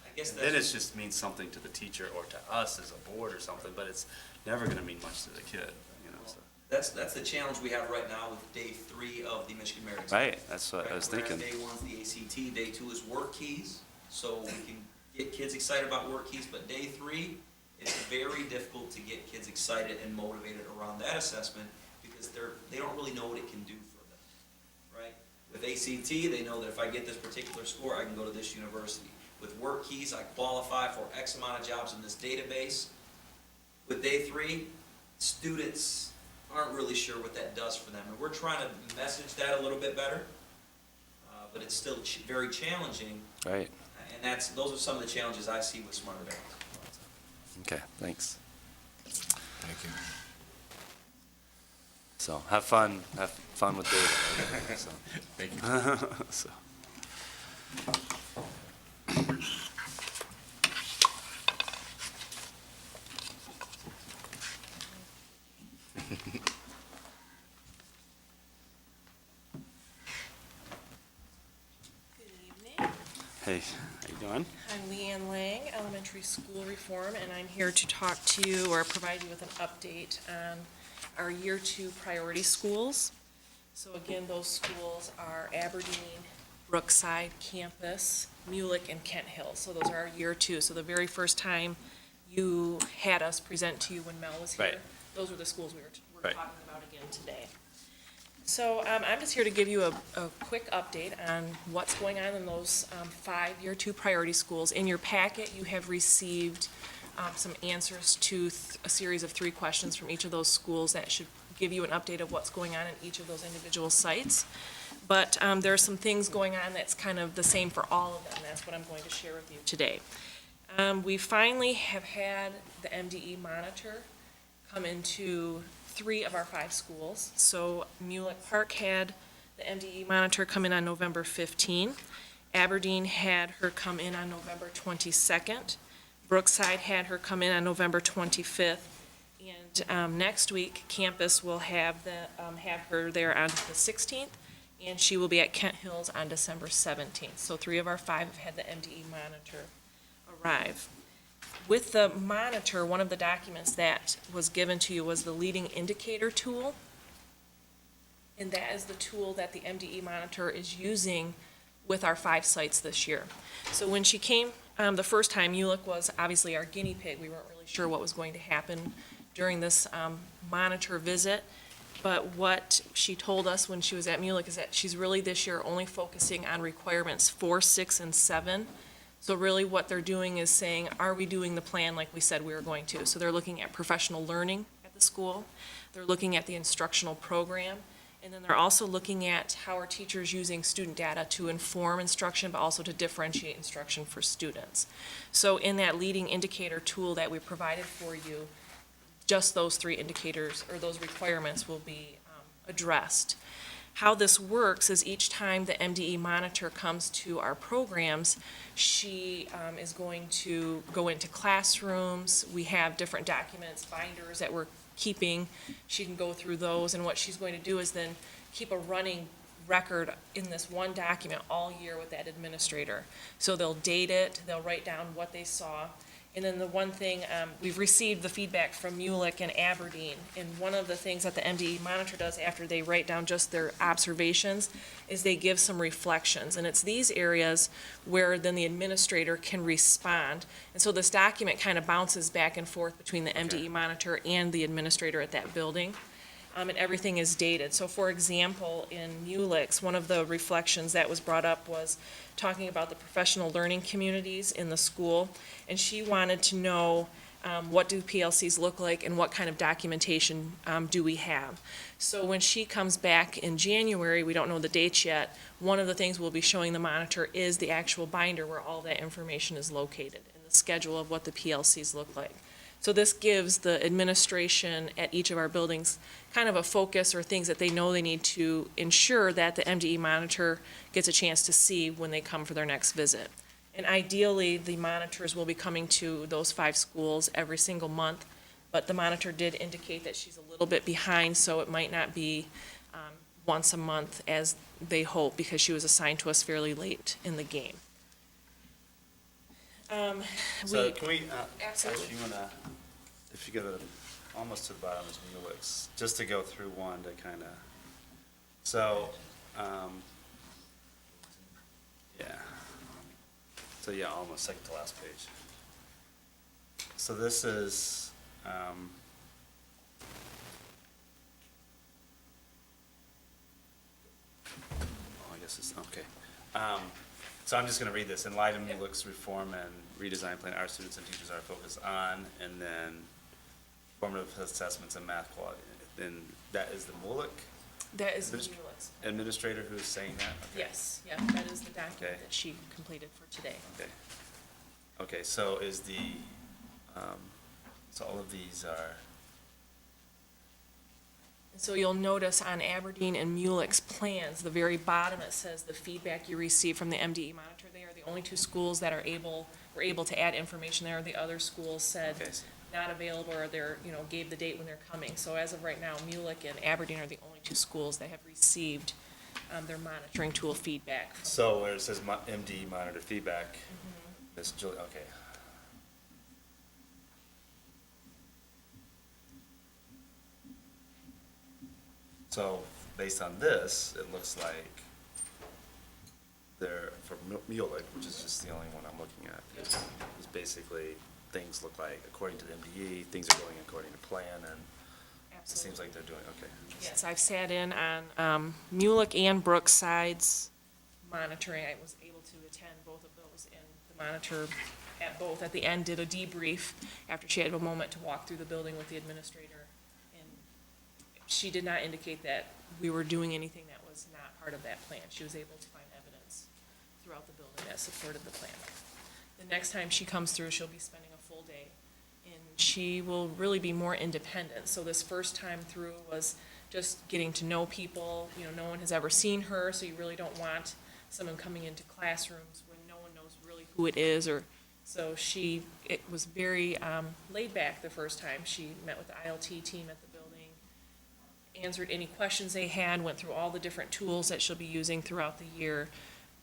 Speaker 9: I guess
Speaker 1: Then
Speaker 9: that's,
Speaker 1: it just means something to the teacher or to us as a board or something, but it's never gonna mean much to the kid, so.
Speaker 9: that's the challenge we have right now with day 3 of the Michigan Merit Exam.
Speaker 1: Right, that's what I was
Speaker 9: Whereas
Speaker 1: thinking.
Speaker 9: day 1's the ACT, day 2 is work keys, so we can get kids excited about work keys, but day 3, it's very difficult to get kids excited and motivated around that assessment, because they don't really know what it can do for them, right? With ACT, they know that if I get this particular score, I can go to this university. With work keys, I qualify for X amount of jobs in this database. With day 3, students aren't really sure what that does for them, and we're trying to message that a little bit better, but it's still very challenging,
Speaker 1: Right,
Speaker 9: and those are some of the challenges I see with Smarter Balance.
Speaker 1: okay, thanks.
Speaker 3: Thank you.
Speaker 1: So, have fun with data, right? So.
Speaker 7: Thank you.
Speaker 1: So.
Speaker 10: Good evening.
Speaker 1: Hey, how you doing?
Speaker 10: I'm Leanne Lang, Elementary School Reform, and I'm here to talk to you or provide you with an update on our Year 2 priority schools. So again, those schools are Aberdeen, Brookside, Campus, Mulek, and Kent Hill. So those are our Year 2. So the very first time you had us present to you when Mel was here,
Speaker 1: Right.
Speaker 10: those were the schools we were
Speaker 1: Right.
Speaker 10: talking about again today. So I'm just here to give you a quick update on what's going on in those 5 Year 2 priority schools. In your packet, you have received some answers to a series of 3 questions from each of those schools that should give you an update of what's going on in each of those individual sites. But there are some things going on that's kind of the same for all of them, and that's what I'm going to share with you today. We finally have had the MDE monitor come into 3 of our 5 schools. So Mulek Park had the MDE monitor come in on November 15. Aberdeen had her come in on November 22nd. Brookside had her come in on November 25th. And next week, Campus will have her there on the 16th, and she will be at Kent Hills on December 17th. So 3 of our 5 have had the MDE monitor arrive. With the monitor, one of the documents that was given to you was the leading indicator tool. And that is the tool that the MDE monitor is using with our 5 sites this year. So when she came the first time, Mulek was obviously our guinea pig. We weren't really sure what was going to happen during this monitor visit. But what she told us when she was at Mulek is that she's really this year only focusing on requirements 4, 6, and 7. So really what they're doing is saying, are we doing the plan like we said we were going to? So they're looking at professional learning at the school. They're looking at the instructional program. And then they're also looking at how are teachers using student data to inform instruction, but also to differentiate instruction for students. So in that leading indicator tool that we provided for you, just those 3 indicators or those requirements will be addressed. How this works is each time the MDE monitor comes to our programs, she is going to go into classrooms. We have different documents, binders that we're keeping. She can go through those, and what she's going to do is then keep a running record in this one document all year with that administrator. So they'll date it, they'll write down what they saw. And then the one thing, we've received the feedback from Mulek and Aberdeen, and one of the things that the MDE monitor does after they write down just their observations is they give some reflections. And it's these areas where then the administrator can respond. And so this document kind of bounces back and forth between the MDE monitor and the administrator at that building. and everything is dated. So for example, in Mulix, one of the reflections that was brought up was talking about the professional learning communities in the school, and she wanted to know what do PLCs look like and what kind of documentation do we have. So when she comes back in January, we don't know the dates yet, one of the things we'll be showing the monitor is the actual binder where all that information is located and the schedule of what the PLCs look like. So this gives the administration at each of our buildings kind of a focus or things that they know they need to ensure that the MDE monitor gets a chance to see when they come for their next visit. And ideally, the monitors will be coming to those 5 schools every single month, but the monitor did indicate that she's a little bit behind, so it might not be once a month as they hope, because she was assigned to us fairly late in the game.
Speaker 8: So can we,
Speaker 10: Absolutely.
Speaker 8: if you wanna, if you go to, almost to the bottom is Mulix, just to go through one to kinda, so, yeah. So yeah, almost second to last page. So this is, I guess it's, okay. So I'm just gonna read this. In light of Mulix reform and redesign plan, our students and teachers are focused on, and then formative assessments and math quality. And that is the Mulix
Speaker 10: That is
Speaker 8: Adminis-
Speaker 10: Mulix.
Speaker 8: administrator who's saying that? Okay.
Speaker 10: Yes, yeah, that is the document
Speaker 8: Okay.
Speaker 10: that she completed for today.
Speaker 8: Okay. Okay, so is the, so all of these are,
Speaker 10: So you'll notice on Aberdeen and Mulix plans, the very bottom, it says the feedback you receive from the MDE monitor. They are the only 2 schools that were able to add information there. The other schools said
Speaker 8: okay,
Speaker 10: not available, or gave the date when they're coming. So as of right now, Mulix and Aberdeen are the only 2 schools that have received their monitoring tool feedback.
Speaker 8: so where it says MD monitor feedback, Miss Julie, okay. So, based on this, it looks like there, for Mulek, which is just the only one I'm looking at, is basically, things look like, according to the MDE, things are going according to plan, and it seems like they're doing, okay.
Speaker 10: Yes, I've sat in on Mulek and Brookside's monitoring. I was able to attend both of those, and the monitor at both, at the end, did a debrief after she had a moment to walk through the building with the administrator. And she did not indicate that we were doing anything that was not part of that plan. She was able to find evidence throughout the building that supported the plan. The next time she comes through, she'll be spending a full day, and she will really be more independent. So this first time through was just getting to know people. No one has ever seen her, so you really don't want someone coming into classrooms when no one knows really who it is, or, so it was very laid back the first time. She met with the ILT team at the building, answered any questions they had, went through all the different tools that she'll be using throughout the year,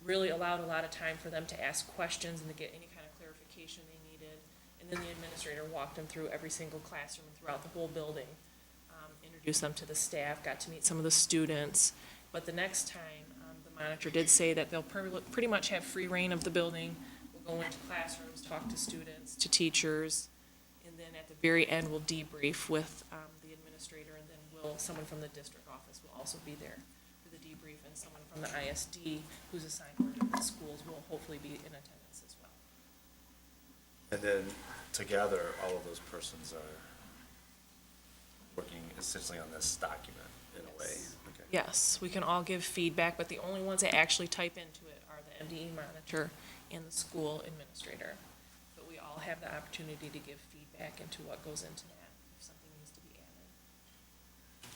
Speaker 10: really allowed a lot of time for them to ask questions and to get any kind of clarification they needed. And then the administrator walked them through every single classroom and throughout the whole building, introduced them to the staff, got to meet some of the students. But the next time, the monitor did say that they'll pretty much have free reign of the building. We'll go into classrooms, talk to students, to teachers, and then at the very end, we'll debrief with the administrator, and then someone from the district office will also be there for the debrief, and someone from the ISD who's assigned to different schools will hopefully be in attendance as well.
Speaker 8: And then, together, all of those persons are working essentially on this document in a way. Okay.
Speaker 10: Yes, we can all give feedback, but the only ones that actually type into it are the MDE monitor and the school administrator. But we all have the opportunity to give feedback into what goes into that, if something needs to be added.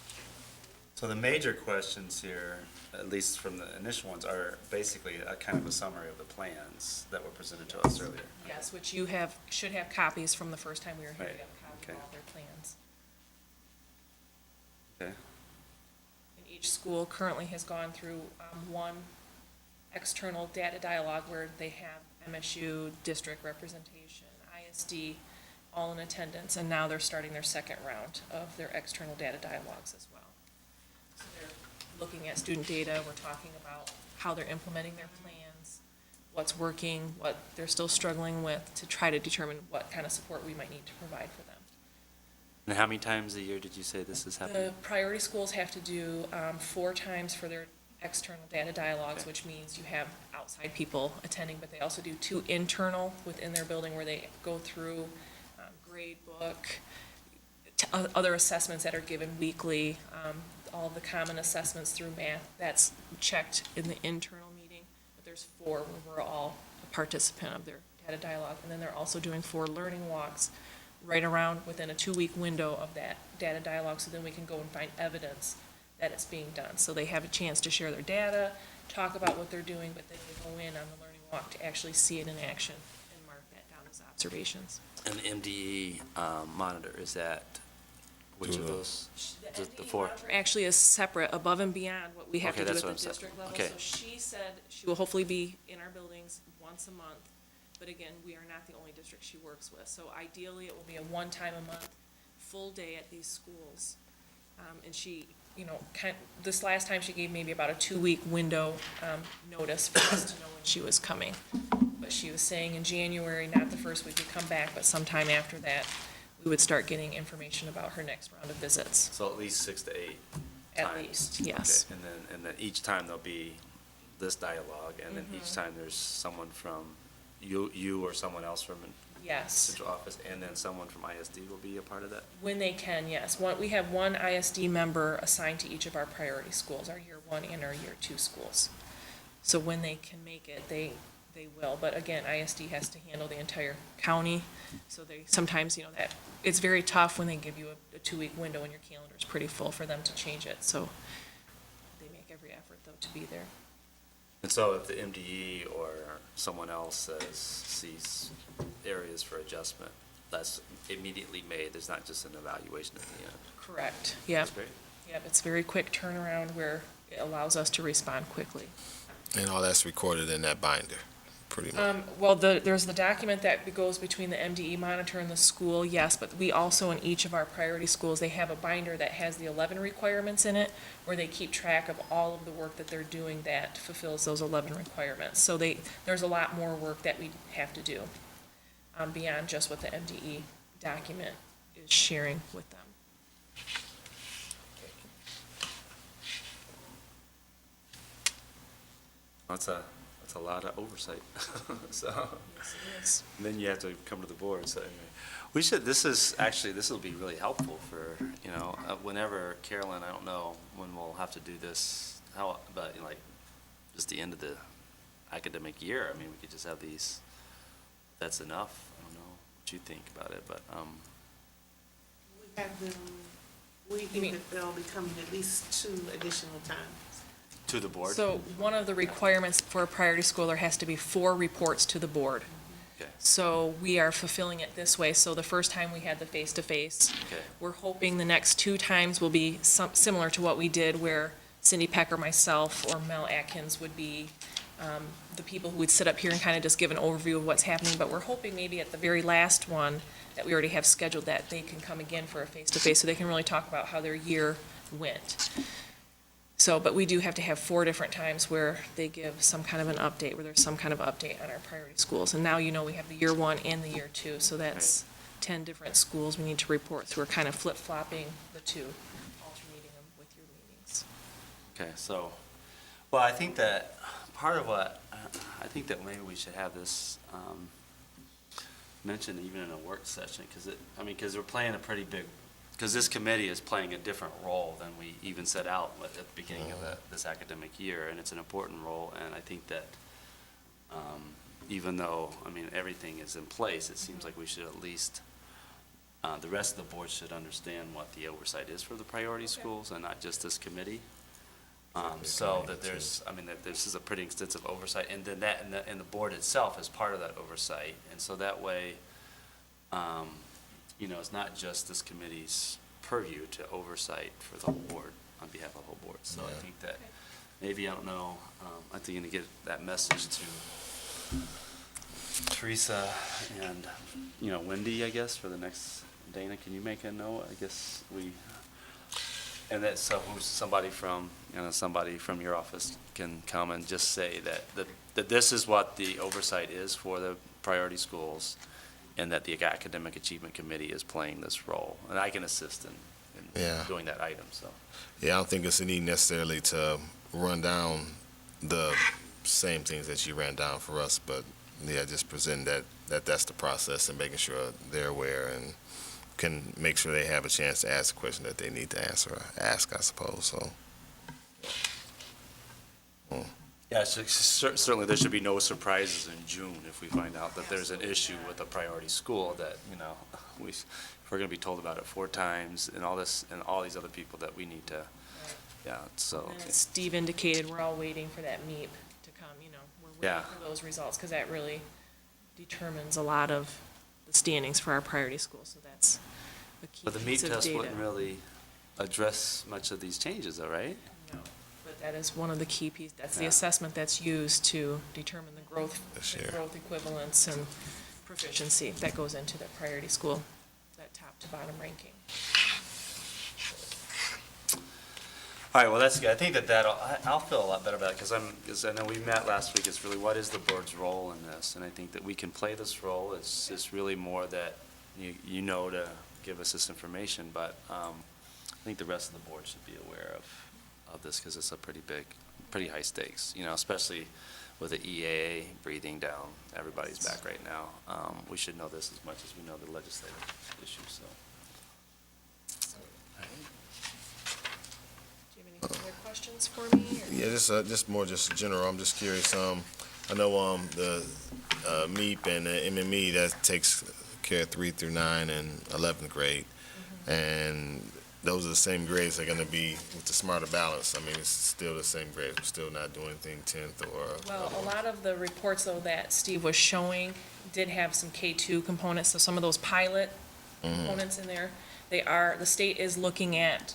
Speaker 8: So the major questions here, at least from the initial ones, are basically a kind of a summary of the plans that were presented to us earlier.
Speaker 10: Yes, which you should have copies from the first time we were here.
Speaker 8: Right,
Speaker 10: You have a copy
Speaker 8: okay.
Speaker 10: of all their plans.
Speaker 8: Okay.
Speaker 10: And each school currently has gone through one external data dialogue where they have MSU, district representation, ISD, all in attendance, and now they're starting their second round of their external data dialogues as well. So they're looking at student data, we're talking about how they're implementing their plans, what's working, what they're still struggling with, to try to determine what kind of support we might need to provide for them.
Speaker 8: And how many times a year did you say this is happening?
Speaker 10: The priority schools have to do 4 times for their external data dialogues,
Speaker 8: Okay.
Speaker 10: which means you have outside people attending, but they also do 2 internal within their building where they go through grade book, other assessments that are given weekly, all of the common assessments through math, that's checked in the internal meeting. But there's 4 where we're all a participant of their data dialogue. And then they're also doing 4 learning walks right around within a 2-week window of that data dialogue, so then we can go and find evidence that it's being done. So they have a chance to share their data, talk about what they're doing, but then they go in on the learning walk to actually see it in action and mark that down as observations.
Speaker 8: And the MDE monitor, is that, which of those? Is it the
Speaker 10: MDE
Speaker 8: 4?
Speaker 10: monitor actually is separate, above and beyond what we have
Speaker 8: Okay,
Speaker 10: to do
Speaker 8: that's
Speaker 10: at
Speaker 8: what
Speaker 10: the
Speaker 8: I'm saying.
Speaker 10: district level.
Speaker 8: Okay.
Speaker 10: So she said she will hopefully be in our buildings once a month, but again, we are not the only district she works with. So ideally, it will be a 1 time a month, full day at these schools. And she, this last time she gave maybe about a 2-week window notice for us to know when she was coming. But she was saying in January, not the first week we come back, but sometime after that, we would start getting information about her next round of visits,
Speaker 8: So at least 6 to 8
Speaker 10: at
Speaker 8: times.
Speaker 10: least, yes.
Speaker 8: Okay, and then each time there'll be this dialogue, and then each time there's someone from you or someone else from
Speaker 10: Yes,
Speaker 8: central office, and then someone from ISD will be a part of that?
Speaker 10: when they can, yes. We have 1 ISD member assigned to each of our priority schools, our year 1 and our year 2 schools. So when they can make it, they will. But again, ISD has to handle the entire county, so they, sometimes, that, it's very tough when they give you a 2-week window and your calendar is pretty full for them to change it, so they make every effort, though, to be there.
Speaker 8: And so if the MDE or someone else sees areas for adjustment, that's immediately made, there's not just an evaluation at the end.
Speaker 10: Correct, yep.
Speaker 8: That's great.
Speaker 10: Yep, it's very quick turnaround where it allows us to respond quickly.
Speaker 3: And all that's recorded in that binder, pretty much.
Speaker 10: Well, there's the document that goes between the MDE monitor and the school, yes, but we also, in each of our priority schools, they have a binder that has the 11 requirements in it, where they keep track of all of the work that they're doing that fulfills those 11 requirements. So there's a lot more work that we have to do, beyond just what the MDE document is sharing with them.
Speaker 8: That's a lot of oversight, so.
Speaker 10: Yes, it is.
Speaker 8: And then you have to come to the board, so anyway. This will be really helpful for, whenever Carolyn, I don't know when we'll have to do this, but just the end of the academic year, I mean, we could just have these, that's enough. I don't know what you think about it, but,
Speaker 5: We have them, we think that they'll be coming at least 2 additional times.
Speaker 8: to the board?
Speaker 10: So one of the requirements for a priority school, there has to be 4 reports to the board.
Speaker 8: Okay.
Speaker 10: So we are fulfilling it this way. So the first time we had the face-to-face.
Speaker 8: Okay.
Speaker 10: We're hoping the next 2 times will be similar to what we did, where Cindy Peck or myself or Mel Atkins would be the people who would sit up here and kind of just give an overview of what's happening. But we're hoping maybe at the very last one that we already have scheduled, that they can come again for a face-to-face, so they can really talk about how their year went. So, but we do have to have 4 different times where they give some kind of an update, where there's some kind of update on our priority schools. And now we have the year 1 and the year 2, so that's 10 different schools we need to report. So we're kind of flip-flopping the 2, alternating them with your meetings.
Speaker 8: Okay, so, well, I think that part of I think that maybe we should have this mentioned even in a work session, because we're playing a pretty big, because this committee is playing a different role than we even set out at the beginning of this academic year, and it's an important role, and I think that even though, everything is in place, it seems like we should at least, the rest of the board should understand what the oversight is for the priority schools and not just this committee. So that that this is a pretty extensive oversight, and then and the board itself is part of that oversight, and so that way, it's not just this committee's purview to oversight for the whole board, on behalf of the whole board. So I think that, maybe, I don't know, I think you need to get that message to Teresa and, Wendy, I guess, for the next, Dana, can you make a note? I guess and that, so somebody from your office can come and just say that this is what the oversight is for the priority schools, and that the Academic Achievement Committee is playing this role. And I can assist in
Speaker 3: Yeah.
Speaker 8: doing that item, so.
Speaker 3: Yeah, I don't think it's a need necessarily to run down the same things that you ran down for us, but yeah, just present that's the process and making sure they're aware and can make sure they have a chance to ask the question that they need to ask, I suppose, so.
Speaker 8: Yeah, certainly there should be no surprises in June if we find out that there's an issue with a priority school that, if we're gonna be told about it 4 times and all this, and all these other people that we need to, yeah, so.
Speaker 10: And as Steve indicated, we're all waiting for that MEP to come, we're
Speaker 8: Yeah.
Speaker 10: waiting for those results, because that really determines a lot of the standings for our priority schools, so that's a key
Speaker 8: But the
Speaker 10: piece
Speaker 8: meat
Speaker 10: of
Speaker 8: test
Speaker 10: data.
Speaker 8: wouldn't really address much of these changes, though, right?
Speaker 10: No, but that is one of the key pieces, that's the
Speaker 8: Yeah.
Speaker 10: assessment that's used to determine the growth,
Speaker 3: This
Speaker 10: the
Speaker 3: year.
Speaker 10: growth equivalence and proficiency that goes into the priority school, that top to bottom ranking.
Speaker 8: All right, well, that's good. I think I'll feel a lot better about it, because I know we met last week, it's really, what is the board's role in this? And I think that we can play this role, it's really more that you know to give us this information, but I think the rest of the board should be aware of this, because it's a pretty high stakes, especially with the EAA breathing down everybody's back right now. We should know this as much as we know the legislative issues, so.
Speaker 10: Do you have any other questions for me? Or?
Speaker 3: Yeah, just more just general. I'm just curious. I know the MEP and the MME that takes care of 3 through 9 and 11th grade, and those are the same grades they're going to be with the smarter balance. I mean, it's still the same grade. We're still not doing anything 10th or.
Speaker 10: Well, a lot of the reports, though, that Steve was showing did have some K-2 components, so some of those pilot components in there, the state is looking at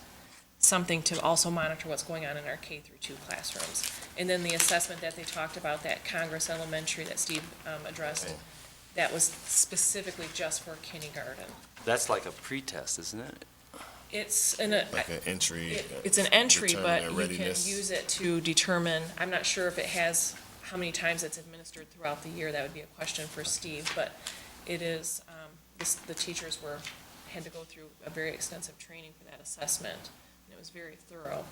Speaker 10: something to also monitor what's going on in our K-2 classrooms. And then the assessment that they talked about, that Congress Elementary that Steve addressed, that was specifically just for kindergarten.
Speaker 8: That's like a pretest, isn't it?
Speaker 10: It's an
Speaker 3: Entry.
Speaker 10: it's an entry,
Speaker 3: determine
Speaker 10: but
Speaker 3: their
Speaker 10: you can
Speaker 3: readiness.
Speaker 10: use it to determine, I'm not sure if it has, how many times it's administered throughout the year, that would be a question for Steve, but it is, the teachers had to go through a very extensive training for that assessment, and it was very thorough.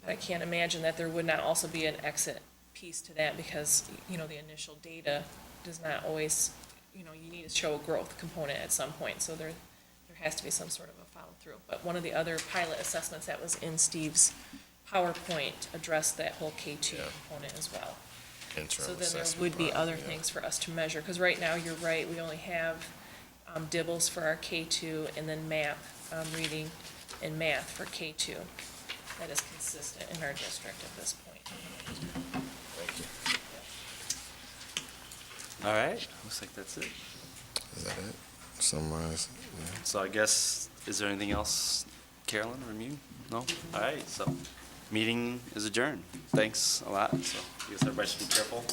Speaker 10: But I can't imagine that there would not also be an exit piece to that, because, the initial data does not always, you need to show a growth component at some point, so there has to be some sort of a follow-through. But one of the other pilot assessments that was in Steve's PowerPoint addressed that whole K-2 component as well. So then there would be other things for us to measure, because right now, you're right, we only have DIBELS for our K-2, and then MAP, reading and math for K-2. That is consistent in our district at this point.
Speaker 3: Thank you.
Speaker 8: All right, looks like that's it.
Speaker 3: Is that it? Summarize.
Speaker 8: So I guess, is there anything else, Carolyn or you? No? All right, so meeting is adjourned. Thanks a lot. So I guess everybody should be careful.